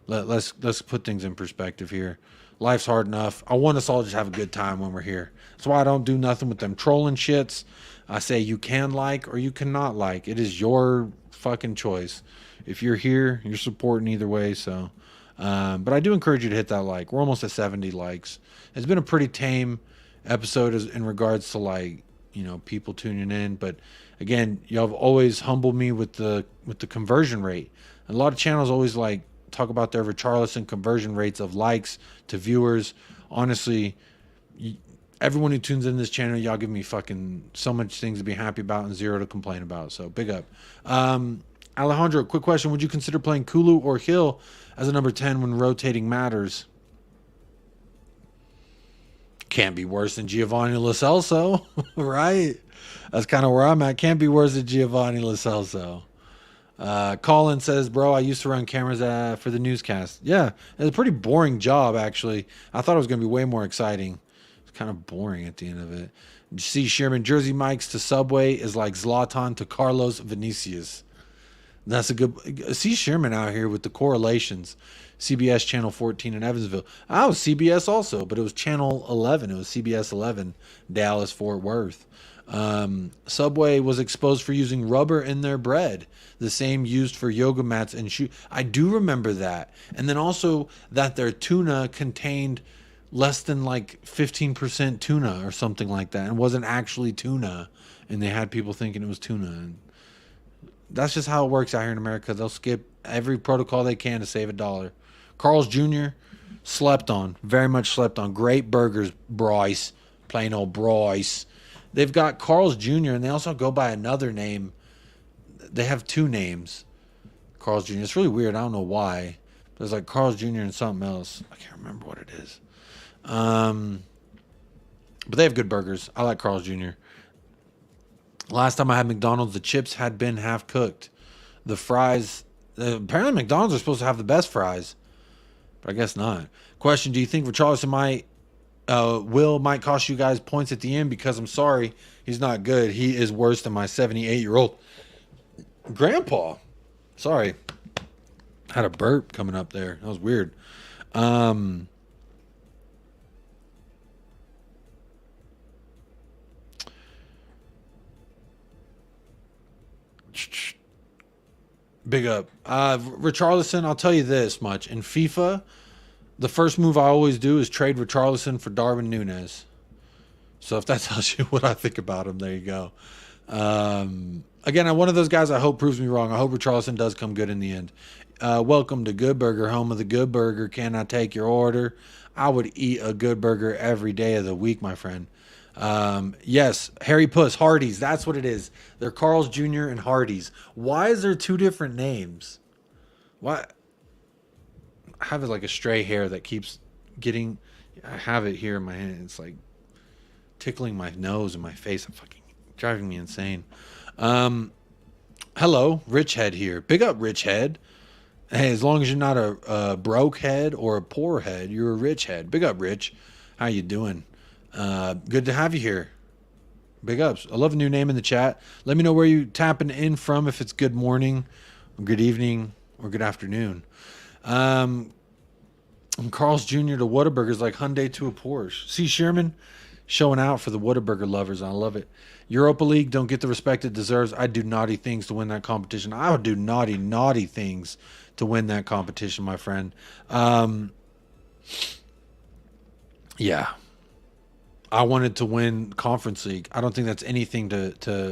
Let's put things in perspective here. Life's hard enough. I want us all to just have a good time when we're here. That's why I don't do nothing with them trolling shits. I say you can like or you cannot like. It is your fucking choice. If you're here, you're supporting either way. So, but I do encourage you to hit that like. We're almost at 70 likes. It's been a pretty tame episode in regards to like, you know, people tuning in. But again, y'all have always humbled me with the conversion rate. A lot of channels always like talk about their Richarlison conversion rates of likes to viewers. Honestly, everyone who tunes in this channel, y'all give me fucking so much things to be happy about and zero to complain about. So big up. Alejandro, quick question. Would you consider playing Kulu or Hill as a number 10 when rotating matters? Can't be worse than Giovanni Lo Celso, right? That's kind of where I'm at. Can't be worse than Giovanni Lo Celso. Colin says, bro, I used to run cameras for the newscast. Yeah, it's a pretty boring job, actually. I thought it was going to be way more exciting. It's kind of boring at the end of it. See, Sherman, Jersey Mike's to Subway is like Zlatan to Carlos Vinicius. That's a good... See Sherman out here with the correlations. CBS Channel 14 in Evansville. I was CBS also, but it was Channel 11. It was CBS 11, Dallas, Fort Worth. Subway was exposed for using rubber in their bread, the same used for yoga mats and shoe. I do remember that. And then also that their tuna contained less than like 15% tuna or something like that, and wasn't actually tuna, and they had people thinking it was tuna. And that's just how it works out here in America. They'll skip every protocol they can to save $1. Carl's Jr. slept on, very much slept on. Great burgers, Bryce, plain old Bryce. They've got Carl's Jr. and they also go by another name. They have two names. Carl's Jr. It's really weird. I don't know why. There's like Carl's Jr. and something else. I can't remember what it is. But they have good burgers. I like Carl's Jr. Last time I had McDonald's, the chips had been half cooked. The fries, apparently McDonald's are supposed to have the best fries, but I guess not. Question: do you think Richarlison might cost you guys points at the end? Because I'm sorry, he's not good. He is worse than my 78-year-old grandpa. Sorry, had a burp coming up there. That was weird. Big up. Richarlison, I'll tell you this much. In FIFA, the first move I always do is trade Richarlison for Darwin Núñez. So if that tells you what I think about him, there you go. Again, I'm one of those guys I hope proves me wrong. I hope Richarlison does come good in the end. Welcome to Good Burger, home of the Good Burger. Can I take your order? I would eat a Good Burger every day of the week, my friend. Yes, Harry Puss, Hardee's, that's what it is. They're Carl's Jr. and Hardee's. Why is there two different names? Why? I have it like a stray hair that keeps getting, I have it here in my hand. It's like tickling my nose and my face. I'm fucking driving me insane. Hello, Rich Head here. Big up, Rich Head. Hey, as long as you're not a broke head or a poor head, you're a rich head. Big up, Rich. How you doing? Good to have you here. Big ups. I love a new name in the chat. Let me know where you tapping in from, if it's good morning or good evening or good afternoon. And Carl's Jr. to Whataburger's like Hyundai to a Porsche. See Sherman showing out for the Whataburger lovers. I love it. Europa League don't get the respect it deserves. I do naughty things to win that competition. I would do naughty things to win that competition, my friend. Yeah. I wanted to win Conference League. I don't think that's anything to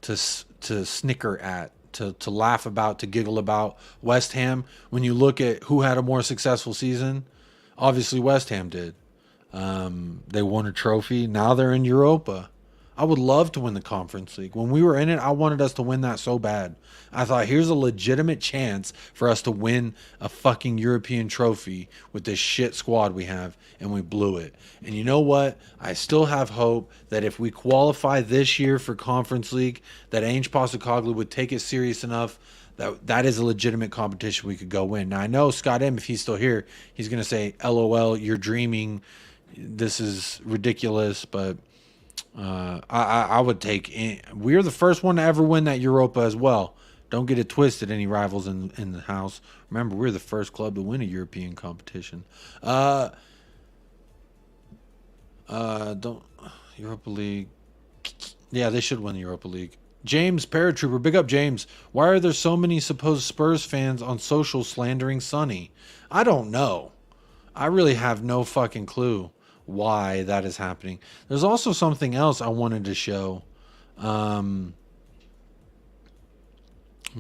snicker at, to laugh about, to giggle about. West Ham, when you look at who had a more successful season, obviously West Ham did. They won a trophy. Now they're in Europa. I would love to win the Conference League. When we were in it, I wanted us to win that so bad. I thought, here's a legitimate chance for us to win a fucking European trophy with this shit squad we have, and we blew it. And you know what? I still have hope that if we qualify this year for Conference League, that Ange Postecoglou would take it serious enough that is a legitimate competition we could go win. Now, I know Scott M., if he's still here, he's going to say, LOL, you're dreaming. This is ridiculous, but I would take... We're the first one to ever win that Europa as well. Don't get it twisted, any rivals in the house. Remember, we're the first club to win a European competition. Europa League. Yeah, they should win the Europa League. James Paratrooper, big up James. Why are there so many supposed Spurs fans on social slandering Sonny? I don't know. I really have no fucking clue why that is happening. There's also something else I wanted to show. Let me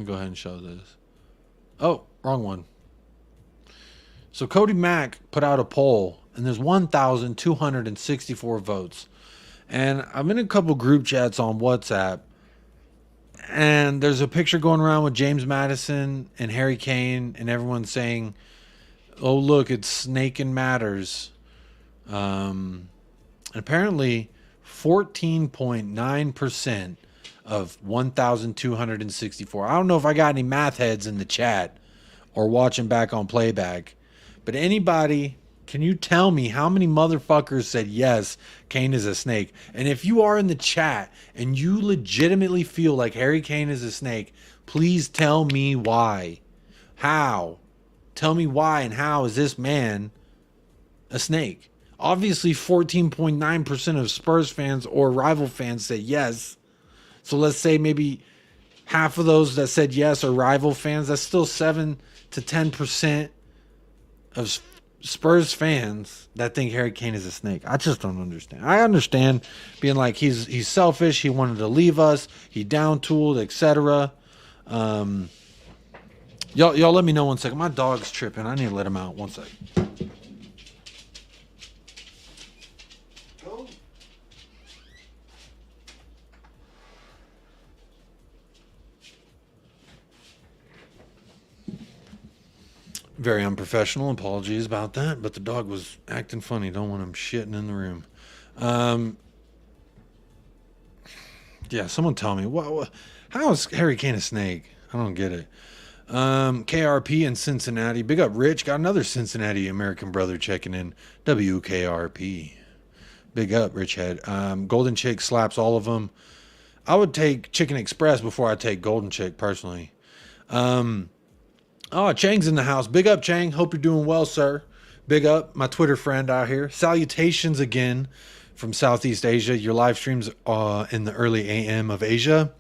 go ahead and show this. Oh, wrong one. So Cody Mack put out a poll, and there's 1,264 votes. And I'm in a couple group chats on WhatsApp, and there's a picture going around with James Madison and Harry Kane, and everyone saying, oh, look, it's Snake and Matters. Apparently, 14.9% of 1,264. I don't know if I got any math heads in the chat or watching back on playback, but anybody, can you tell me how many motherfuckers said yes, Kane is a snake? And if you are in the chat and you legitimately feel like Harry Kane is a snake, please tell me why. How? Tell me why and how is this man a snake? Obviously, 14.9% of Spurs fans or rival fans said yes. So let's say maybe half of those that said yes are rival fans. That's still 7 to 10% of Spurs fans that think Harry Kane is a snake. I just don't understand. I understand being like he's selfish. He wanted to leave us. He down-tooled, etc. Y'all let me know 1 second. My dog's tripping. I need to let him out 1 second. Very unprofessional. Apologies about that. But the dog was acting funny. Don't want him shitting in the room. Yeah, someone tell me. How is Harry Kane a snake? I don't get it. KRP in Cincinnati. Big up, Rich. Got another Cincinnati American brother checking in. WKRP. Big up, Rich Head. Golden Chick slaps all of them. I would take Chicken Express before I take Golden Chick, personally. Oh, Chang's in the house. Big up, Chang. Hope you're doing well, sir. Big up, my Twitter friend out here. Salutations again from Southeast Asia. Your live streams in the early AM of Asia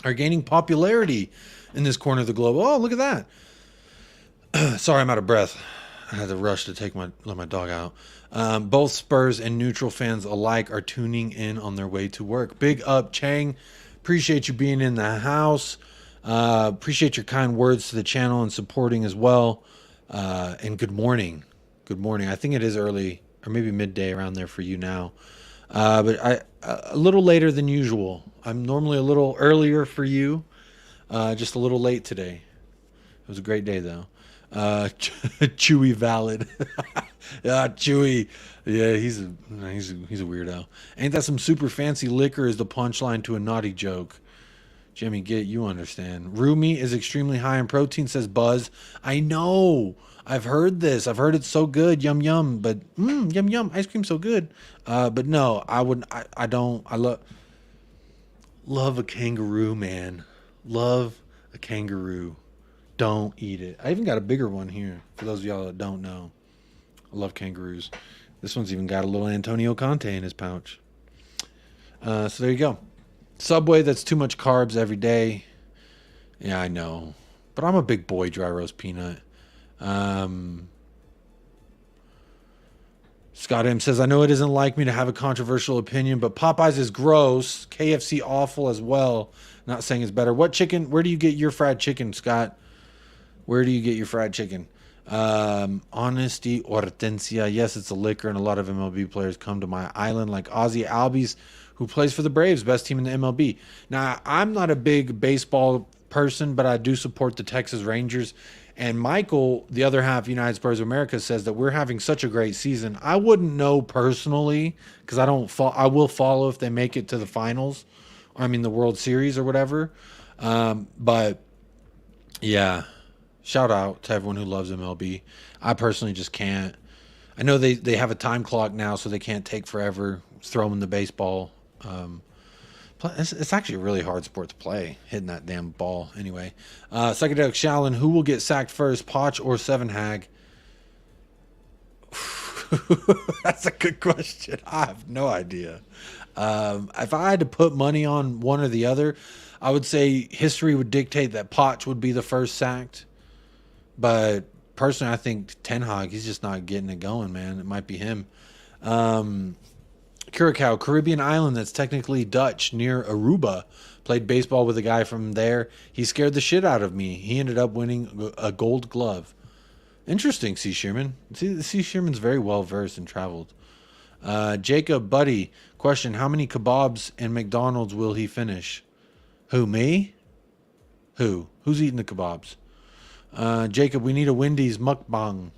are gaining popularity in this corner of the globe. Oh, look at that. Sorry, I'm out of breath. I had to rush to let my dog out. Both Spurs and neutral fans alike are tuning in on their way to work. Big up, Chang. Appreciate you being in the house. Appreciate your kind words to the channel and supporting as well. And good morning. Good morning. I think it is early or maybe midday around there for you now. But a little later than usual. I'm normally a little earlier for you. Just a little late today. It was a great day though. Chewy valid. Yeah, Chewy. Yeah, he's a weirdo. Ain't that some super fancy liquor is the punchline to a naughty joke. Jimmy, you understand. Rumi is extremely high in protein, says Buzz. I know. I've heard this. I've heard it's so good. Yum, yum. But, yum, yum. Ice cream's so good. But no, I love a kangaroo, man. Love a kangaroo. Don't eat it. I even got a bigger one here, for those of y'all that don't know. I love kangaroos. This one's even got a little Antonio Conte in his pouch. So there you go. Subway, that's too much carbs every day. Yeah, I know. But I'm a big boy, dry roast peanut. Scott M says, I know it isn't like me to have a controversial opinion, but Popeyes is gross. KFC awful as well. Not saying it's better. What chicken? Where do you get your fried chicken, Scott? Where do you get your fried chicken? Honesty Hortensia. Yes, it's a liquor, and a lot of MLB players come to my island like Ozzy Albies, who plays for the Braves, best team in the MLB. Now, I'm not a big baseball person, but I do support the Texas Rangers. And Michael, the other half, United Spurs of America, says that we're having such a great season. I wouldn't know personally because I don't. I will follow if they make it to the finals, or I mean the World Series or whatever. But yeah, shout out to everyone who loves MLB. I personally just can't. I know they have a time clock now, so they can't take forever throwing the baseball. It's actually a really hard sport to play, hitting that damn ball. Anyway, Psychedelic Shallon, who will get sacked first, Poch or Seven Hag? That's a good question. I have no idea. If I had to put money on one or the other, I would say history would dictate that Poch would be the first sacked. But personally, I think Ten Hag, he's just not getting it going, man. It might be him. Curacao, Caribbean island that's technically Dutch near Aruba. Played baseball with a guy from there. He scared the shit out of me. He ended up winning a gold glove. Interesting, C. Shearman. C. Shearman's very well versed and traveled. Jacob, buddy, question: how many kebabs and McDonald's will he finish? Who, me? Who's eating the kebabs? Jacob, we need a Wendy's mukbang.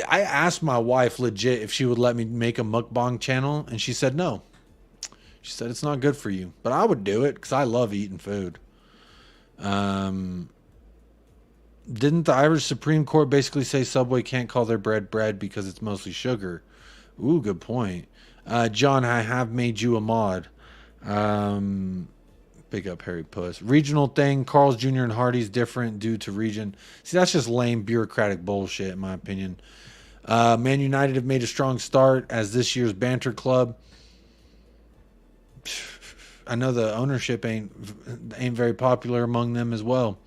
I asked my wife legit if she would let me make a mukbang channel, and she said no. She said it's not good for you, but I would do it because I love eating food. Didn't the Irish Supreme Court basically say Subway can't call their bread bread because it's mostly sugar? Ooh, good point. John, I have made you a mod. Big up Harry Puss. Regional thing, Carl's Jr. and Hardy's different due to region. See, that's just lame bureaucratic bullshit in my opinion. Man United have made a strong start as this year's banter club. I know the ownership ain't very popular among them as well.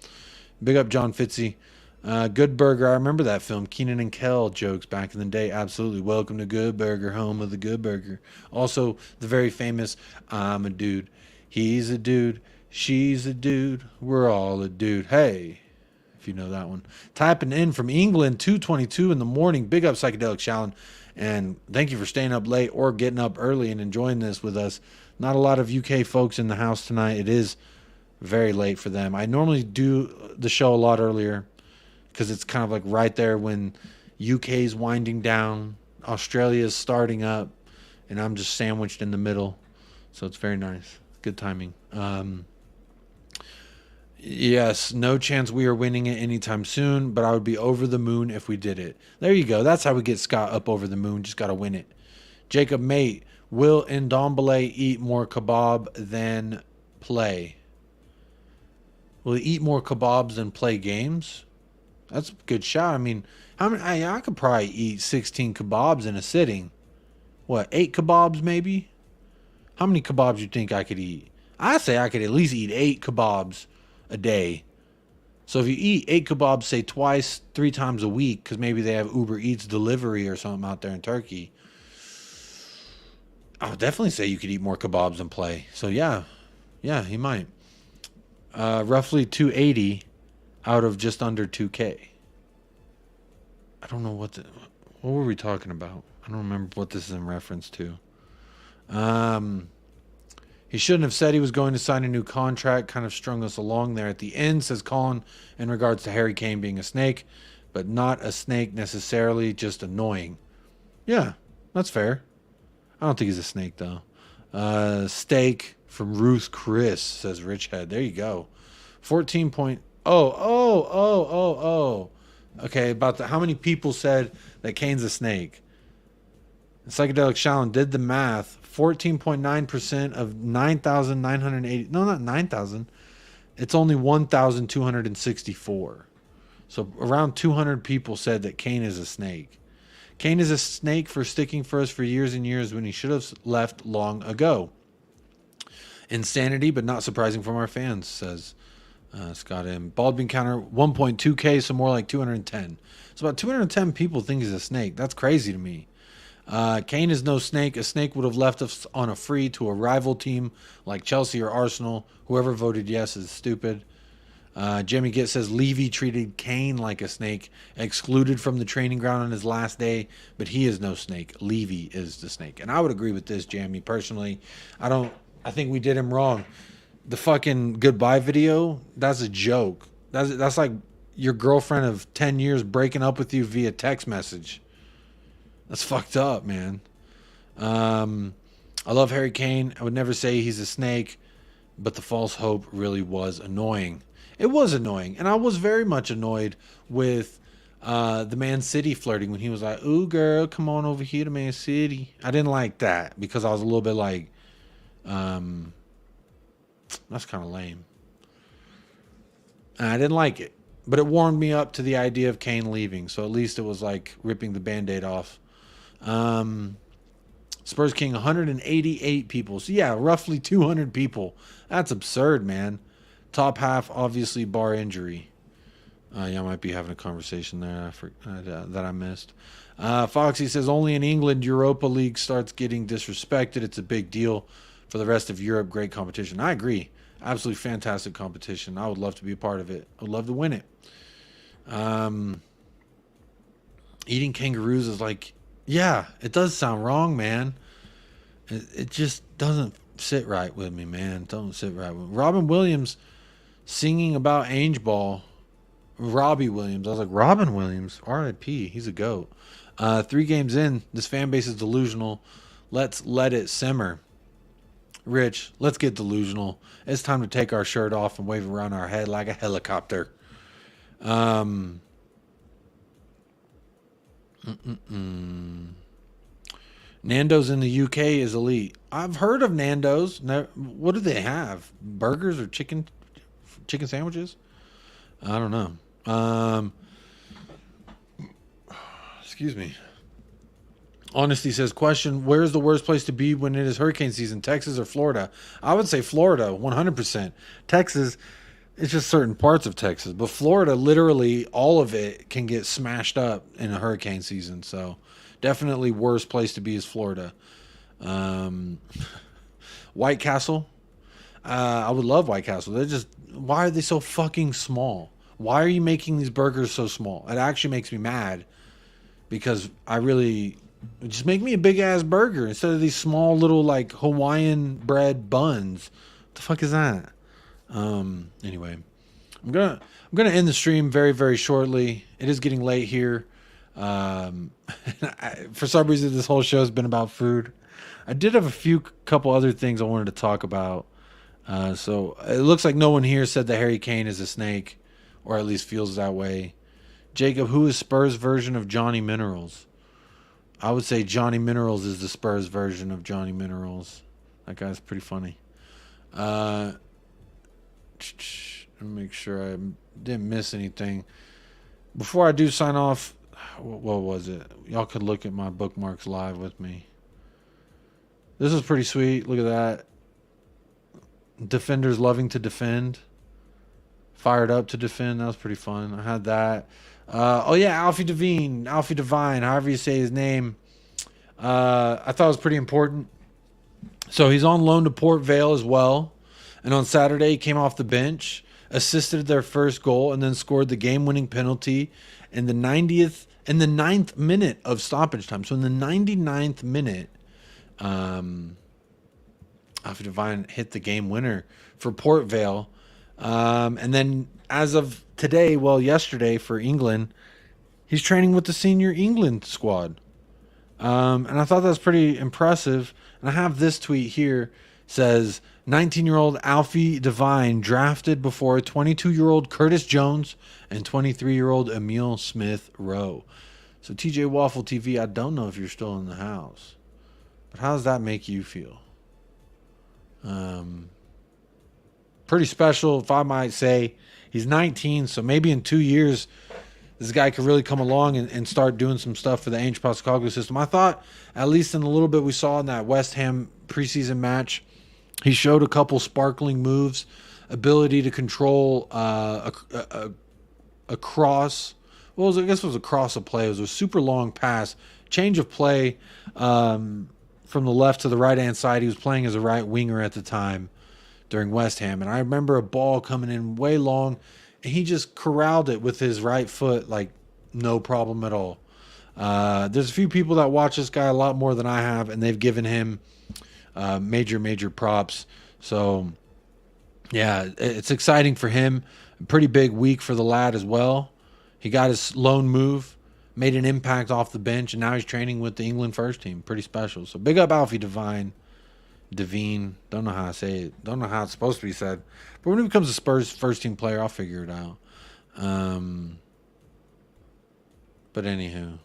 Big up John Fitzy. Good Burger. I remember that film. Keenan and Kel jokes back in the day. Absolutely. Welcome to Good Burger, home of the Good Burger. Also, the very famous I'm a dude. He's a dude. She's a dude. We're all a dude. Hey, if you know that one. Typing in from England, 2:22 in the morning. Big up Psychedelic Shallon. And thank you for staying up late or getting up early and enjoying this with us. Not a lot of UK folks in the house tonight. It is very late for them. I normally do the show a lot earlier because it's kind of like right there when UK's winding down, Australia's starting up, and I'm just sandwiched in the middle. So it's very nice. Good timing. Yes, no chance we are winning it anytime soon, but I would be over the moon if we did it. There you go. That's how we get Scott up over the moon. Just got to win it. Jacob, mate, will Ndombele eat more kebab than play? Will he eat more kebabs than play games? That's a good shot. I mean, how many? I could probably eat 16 kebabs in a sitting. What, 8 kebabs maybe? How many kebabs you think I could eat? I say I could at least eat 8 kebabs a day. So if you eat 8 kebabs, say twice, 3 times a week, because maybe they have Uber Eats delivery or something out there in Turkey, I would definitely say you could eat more kebabs than play. So yeah, he might. Roughly 280 out of just under 2K. I don't know what were we talking about? I don't remember what this is in reference to. He shouldn't have said he was going to sign a new contract. Kind of strung us along there at the end, says Colin, in regards to Harry Kane being a snake, but not a snake necessarily, just annoying. Yeah, that's fair. I don't think he's a snake though. Steak from Ruth Chris, says Rich Head. There you go. 14 point. Oh. Okay, about how many people said that Kane's a snake? Psychedelic Shallon did the math. 14.9% of 9,980. No, not 9,000. It's only 1,264. So around 200 people said that Kane is a snake. Kane is a snake for sticking for us for years and years when he should have left long ago. Insanity, but not surprising from our fans, says Scott M. Baldwin counter 1.2K, so more like 210. So about 210 people think he's a snake. That's crazy to me. Kane is no snake. A snake would have left us on a free to a rival team like Chelsea or Arsenal. Whoever voted yes is stupid. Jimmy Gitt says Levy treated Kane like a snake, excluded from the training ground on his last day, but he is no snake. Levy is the snake. And I would agree with this, Jamie, personally. I think we did him wrong. The fucking goodbye video, that's a joke. That's like your girlfriend of 10 years breaking up with you via text message. That's fucked up, man. I love Harry Kane. I would never say he's a snake, but the false hope really was annoying. It was annoying, and I was very much annoyed with the Man City flirting when he was like, "Ooh, girl, come on over here to Man City." I didn't like that because I was a little bit like, that's kind of lame. And I didn't like it, but it warmed me up to the idea of Kane leaving, so at least it was like ripping the Band-Aid off. Spurs King, 188 people. So, yeah, roughly 200 people. That's absurd, man. Top half, obviously, bar injury. Yeah, I might be having a conversation there that I missed. Foxy says, only in England, Europa League starts getting disrespected. It's a big deal for the rest of Europe. Great competition. I agree. Absolutely fantastic competition. I would love to be a part of it. I would love to win it. Eating kangaroos is like, yeah, it does sound wrong, man. It just doesn't sit right with me, man. It doesn't sit right with me. Robin Williams singing about Ainge Ball. Robbie Williams. I was like, Robin Williams, R.I.P. He's a GOAT. 3 games in, this fan base is delusional. Let's let it simmer. Rich, let's get delusional. It's time to take our shirt off and wave around our head like a helicopter. Nando's in the UK is elite. I've heard of Nando's. What do they have? Burgers or chicken sandwiches? I don't know. Excuse me. Honesty says, question, where is the worst place to be when it is hurricane season, Texas or Florida? I would say Florida, 100%. Texas, it's just certain parts of Texas. But Florida, literally, all of it can get smashed up in a hurricane season. So, definitely worst place to be is Florida. White Castle. I would love White Castle. Why are they so fucking small? Why are you making these burgers so small? It actually makes me mad because just make me a big ass burger instead of these small little like Hawaiian bread buns. What the fuck is that? Anyway, I'm gonna end the stream very, very shortly. It is getting late here. For some reason, this whole show has been about food. I did have a couple other things I wanted to talk about. So it looks like no one here said that Harry Kane is a snake, or at least feels that way. Jacob, who is Spurs' version of Johnny Minerals? I would say Johnny Minerals is the Spurs version of Johnny Minerals. That guy's pretty funny. Let me make sure I didn't miss anything. Before I do sign off, what was it? Y'all could look at my bookmarks live with me. This is pretty sweet. Look at that. Defenders loving to defend. Fired up to defend. That was pretty fun. I had that. Alfie Devine, however you say his name. I thought it was pretty important. So he's on loan to Port Vale as well. And on Saturday, he came off the bench, assisted their first goal, and then scored the game-winning penalty in the 9th minute of stoppage time. So in the 99th minute, Alfie Devine hit the game winner for Port Vale. And then as of today, yesterday for England, he's training with the senior England squad. And I thought that was pretty impressive. And I have this tweet here, says 19-year-old Alfie Devine drafted before 22-year-old Curtis Jones and 23-year-old Emile Smith Rowe. So TJ Waffle TV, I don't know if you're still in the house, but how does that make you feel? Pretty special, if I might say. He's 19, so maybe in 2 years, this guy could really come along and start doing some stuff for the Ainge Postecoglou system. I thought, at least in the little bit we saw in that West Ham preseason match, he showed a couple sparkling moves, ability to control a cross. I guess it was a cross of play. It was a super long pass, change of play from the left to the right-hand side. He was playing as a right winger at the time during West Ham. And I remember a ball coming in way long, and he just corralled it with his right foot, like no problem at all. There's a few people that watch this guy a lot more than I have, and they've given him major props. So yeah, it's exciting for him. Pretty big week for the lad as well. He got his loan move, made an impact off the bench, and now he's training with the England first team. Pretty special. So big up Alfie Devine. Don't know how I say it. Don't know how it's supposed to be said. But when he becomes a Spurs first team player, I'll figure it out. But anywho.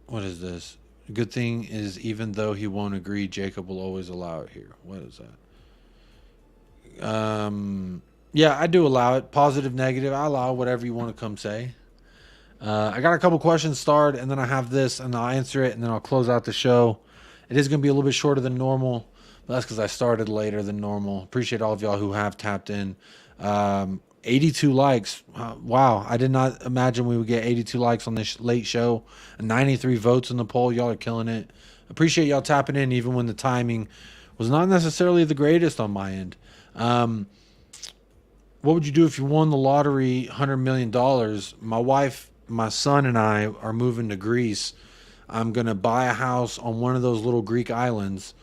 What is this? Good thing is, even though he won't agree, Jacob will always allow it here. What is that? Yeah, I do allow it. Positive, negative. I allow whatever you want to come say. I got a couple questions starred, and then I have this, and I'll answer it, and then I'll close out the show. It is going to be a little bit shorter than normal, but that's because I started later than normal. Appreciate all of y'all who have tapped in. 82 likes. Wow, I did not imagine we would get 82 likes on this late show. 93 votes in the poll. Y'all are killing it. Appreciate y'all tapping in, even when the timing was not necessarily the greatest on my end. What would you do if you won the lottery, $100 million? My wife, my son, and I are moving to Greece. I'm going to buy a house on one of those little Greek islands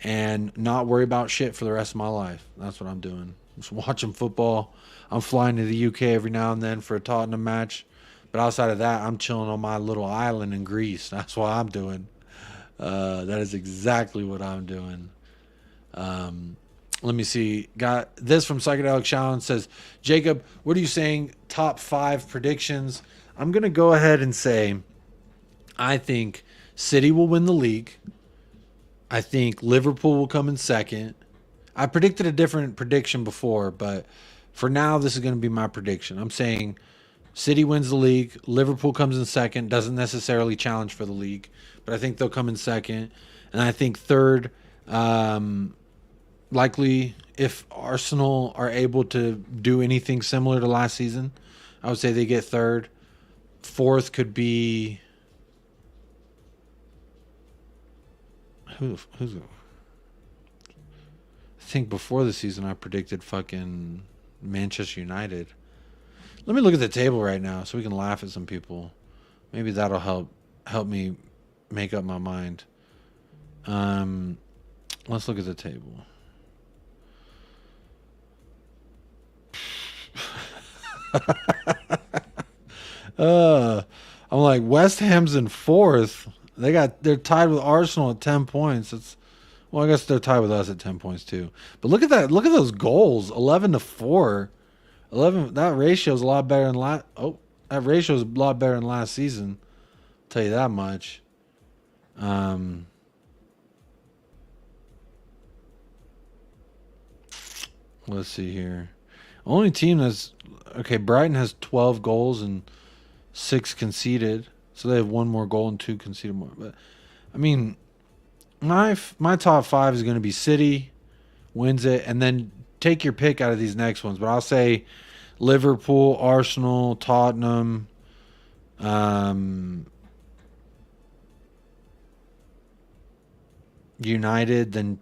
and not worry about shit for the rest of my life. That's what I'm doing. Just watching football. I'm flying to the UK every now and then for a Tottenham match. But outside of that, I'm chilling on my little island in Greece. That's what I'm doing. That is exactly what I'm doing. Let me see. Got this from Psychedelic Shawn. Says, Jacob, what are you saying? Top 5 predictions. I'm going to go ahead and say, I think City will win the league. I think Liverpool will come in second. I predicted a different prediction before, but for now, this is going to be my prediction. I'm saying City wins the league. Liverpool comes in second. Doesn't necessarily challenge for the league, but I think they'll come in second. And I think third, likely if Arsenal are able to do anything similar to last season, I would say they get third. Fourth could be... Who's I think before the season I predicted fucking Manchester United. Let me look at the table right now so we can laugh at some people. Maybe that'll help me make up my mind. Let's look at the table. I'm like, West Ham's in fourth. They're tied with Arsenal at 10 points. Well, I guess they're tied with us at 10 points too. But look at that. Look at those goals. 11-4. 11. That ratio is a lot better than that ratio is a lot better than last season. I'll tell you that much. Let's see here. Only team that's okay. Brighton has 12 goals and 6 conceded, so they have 1 more goal and 2 conceded more. But I mean, my top 5 is going to be City wins it, and then take your pick out of these next ones. But I'll say Liverpool, Arsenal, Tottenham, United, then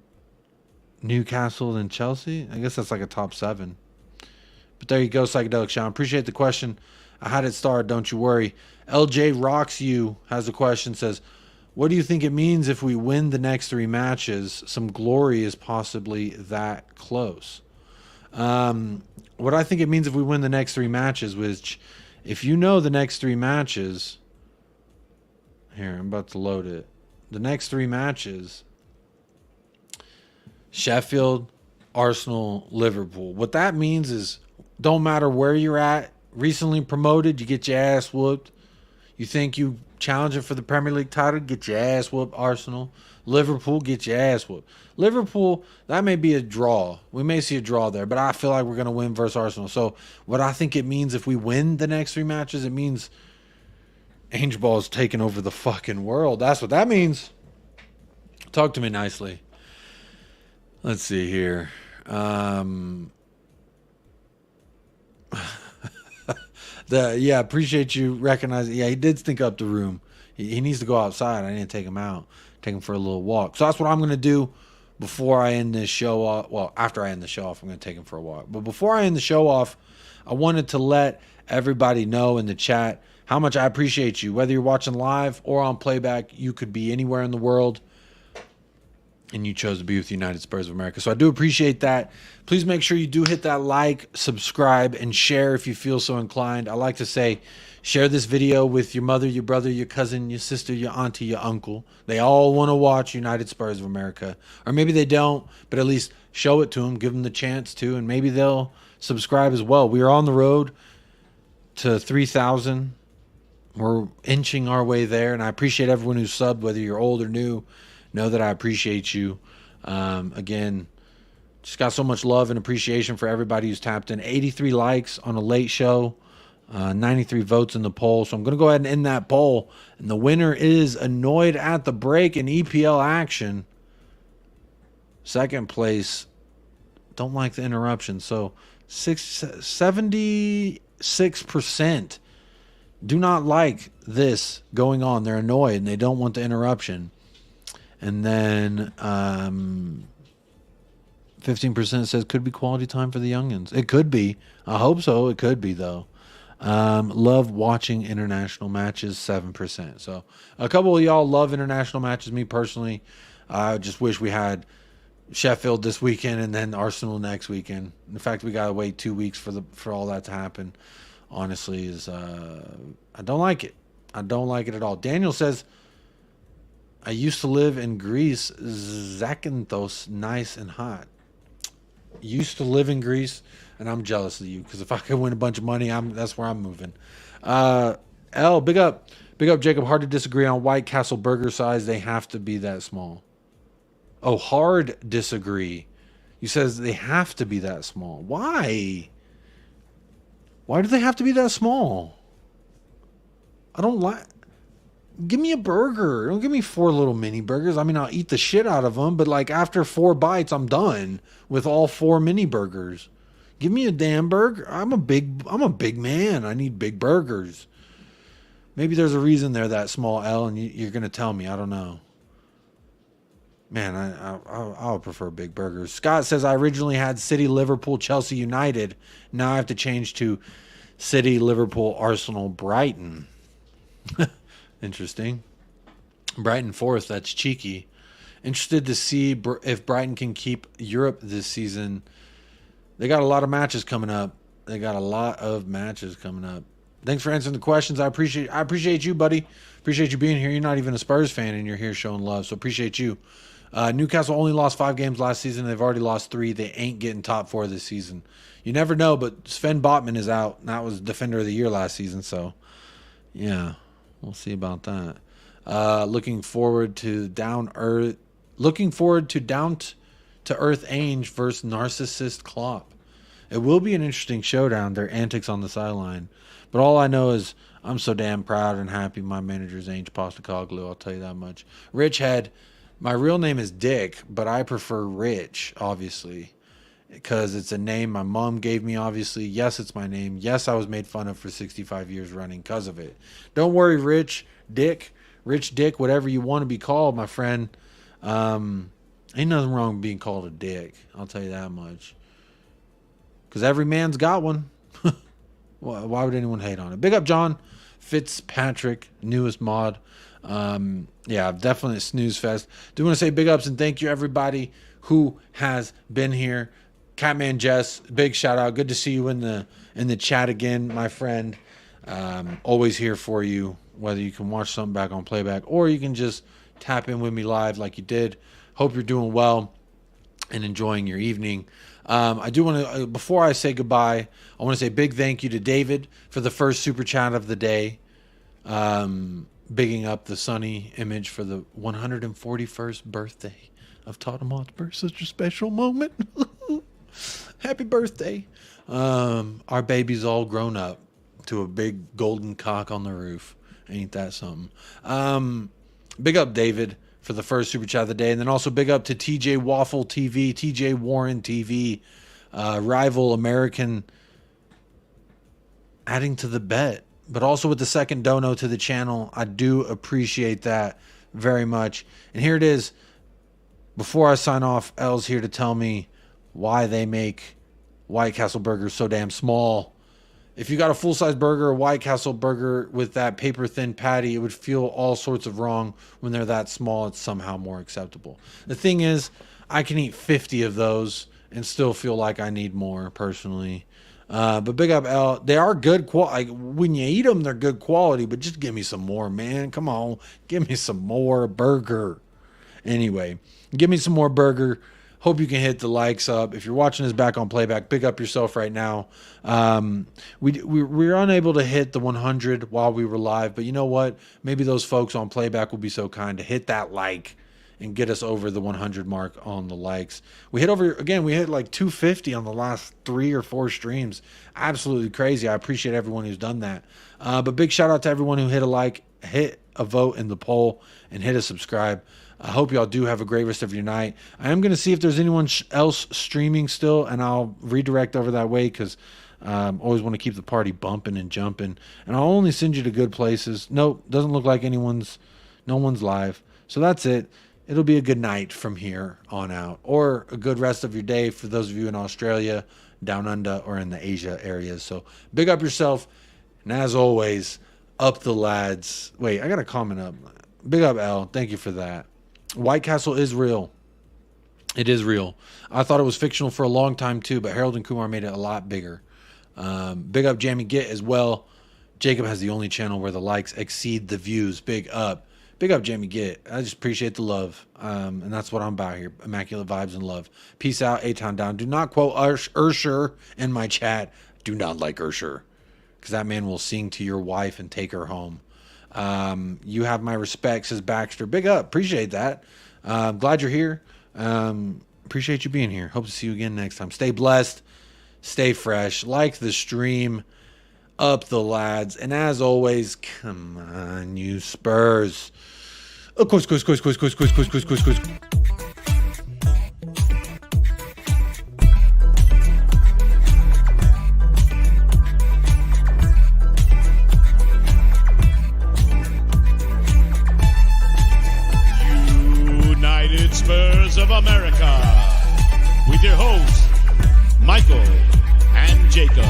Newcastle, then Chelsea. I guess that's like a top 7. But there you go, Psychedelic Sean. Appreciate the question. I had it starred, don't you worry. LJ Rocks You has a question, says, what do you think it means if we win the next 3 matches? Some glory is possibly that close. What I think it means if we win the next 3 matches, which if you know the next 3 matches, here, I'm about to load it. The next 3 matches, Sheffield, Arsenal, Liverpool. What that means is don't matter where you're at, recently promoted, you get your ass whooped. You think you challenging for the Premier League title, get your ass whooped. Arsenal, Liverpool, get your ass whooped. Liverpool, that may be a draw. We may see a draw there, but I feel like we're going to win versus Arsenal. So what I think it means if we win the next 3 matches, it means Angel Ball is taking over the fucking world. That's what that means. Talk to me nicely. Let's see here. Appreciate you recognizing. Yeah, he did stink up the room. He needs to go outside. I didn't take him out. Take him for a little walk. So that's what I'm going to do. before I end this show off, well, after I end the show off, I'm going to take him for a walk. But before I end the show off, I wanted to let everybody know in the chat how much I appreciate you. Whether you're watching live or on playback, you could be anywhere in the world, and you chose to be with the United Spurs of America. So I do appreciate that. Please make sure you do hit that like, subscribe, and share if you feel so inclined. I like to say, share this video with your mother, your brother, your cousin, your sister, your auntie, your uncle. They all want to watch United Spurs of America. Or maybe they don't, but at least show it to them, give them the chance to, and maybe they'll subscribe as well. We are on the road to 3,000. We're inching our way there, and I appreciate everyone who's subbed, whether you're old or new. Know that I appreciate you. Again, just got so much love and appreciation for everybody who's tapped in. 83 likes on a late show, 93 votes in the poll. So I'm going to go ahead and end that poll. And the winner is Annoyed at the Break in EPL action. Second place, Don't Like the Interruption. So 76% do not like this going on. They're annoyed and they don't want the interruption. And then 15% says could be quality time for the youngins. It could be. I hope so. It could be, though. Love watching international matches, 7%. So a couple of y'all love international matches. Me personally, I just wish we had Sheffield this weekend and then Arsenal next weekend. In fact, we got to wait 2 weeks for all that to happen. Honestly, I don't like it. I don't like it at all. Daniel says, I used to live in Greece. Zakynthos, nice and hot. Used to live in Greece, and I'm jealous of you because if I could win a bunch of money, that's where I'm moving. L, big up, Jacob. Hard to disagree on White Castle burger size. They have to be that small. Oh, hard disagree. You says they have to be that small. Why? Why do they have to be that small? I don't like. Give me a burger. Don't give me 4 little mini burgers. I mean, I'll eat the shit out of them, but like after 4 bites, I'm done with all 4 mini burgers. Give me a damn burger. I'm a big man. I need big burgers. Maybe there's a reason they're that small, L, and you're gonna tell me. I don't know. Man, I would prefer big burgers. Scott says I originally had City, Liverpool, Chelsea, United. Now I have to change to City, Liverpool, Arsenal, Brighton. Interesting. Brighton 4th. That's cheeky. Interested to see if Brighton can keep Europe this season. They got a lot of matches coming up. Thanks for answering the questions. I appreciate you, buddy. Appreciate you being here. You're not even a Spurs fan, and you're here showing love, so appreciate you. Newcastle only lost 5 games last season. They've already lost 3. They ain't getting top 4 this season. You never know, but Sven Botman is out. And that was Defender of the Year last season, so yeah. We'll see about that. Looking forward to down to earth Ainge versus narcissist Klopp. It will be an interesting showdown. Their antics on the sideline, but all I know is I'm so damn proud and happy. My manager's Ainge Postecoglou. I'll tell you that much. Rich Head. My real name is Dick, but I prefer Rich, obviously, because it's a name my mom gave me, obviously. Yes, it's my name. Yes, I was made fun of for 65 years running because of it. Don't worry, Rich Dick, whatever you want to be called, my friend. Ain't nothing wrong with being called a dick. I'll tell you that much. Because every man's got one. Why would anyone hate on it? Big up John Fitzpatrick, newest mod. Yeah, definitely a snooze fest. Do want to say big ups and thank you everybody who has been here. Catman Jess, big shout out. Good to see you in the chat again, my friend. Always here for you, whether you can watch something back on playback or you can just tap in with me live like you did. Hope you're doing well and enjoying your evening. I do want to, before I say goodbye, I want to say big thank you to David for the first super chat of the day. Bigging up the sunny image for the 141st birthday of Tottenham Hotspur. Such a special moment. Happy birthday. Our baby's all grown up to a big golden cock on the roof. Ain't that something? Big up David for the first super chat of the day. And then also big up to TJ Waffle TV, TJ Warren TV, rival American adding to the bet. But also with the second dono to the channel. I do appreciate that very much. And here it is. Before I sign off, L's here to tell me why they make White Castle burgers so damn small. If you got a full-size burger, a White Castle burger with that paper-thin patty, it would feel all sorts of wrong. When they're that small, it's somehow more acceptable. The thing is, I can eat 50 of those and still feel like I need more, personally. But big up L. They are good quality. Like, when you eat them, they're good quality, but just give me some more, man. Come on. Give me some more burger. Anyway, give me some more burger. Hope you can hit the likes up. If you're watching this back on playback, big up yourself right now. We were unable to hit the 100 while we were live, but you know what? Maybe those folks on playback will be so kind to hit that like and get us over the 100 mark on the likes. We hit like 250 on the last 3 or 4 streams. Absolutely crazy. I appreciate everyone who's done that. But big shout out to everyone who hit a like, hit a vote in the poll, and hit a subscribe. I hope y'all do have a great rest of your night. I am going to see if there's anyone else streaming still, and I'll redirect over that way because always want to keep the party bumping and jumping. And I'll only send you to good places. Nope, doesn't look like no one's live. So that's it. It'll be a good night from here on out, or a good rest of your day for those of you in Australia, down under, or in the Asia areas. So big up yourself. And as always, up the lads. Wait, I got a comment up. Big up L. Thank you for that. White Castle is real. It is real. I thought it was fictional for a long time too, but Harold and Kumar made it a lot bigger. Big up Jamie Git as well. Jacob has the only channel where the likes exceed the views. Big up. Big up Jamie Git. I just appreciate the love. And that's what I'm about here. Immaculate vibes and love. Peace out. A-Town down. Do not quote Ursher in my chat. Do not like Ursher, because that man will sing to your wife and take her home. You have my respect, says Baxter. Big up. Appreciate that. Glad you're here. Appreciate you being here. Hope to see you again next time. Stay blessed. Stay fresh. Like the stream. Up the lads. And as always, come on, you Spurs. Of course. United Spurs of America, with your hosts, Michael and Jacob.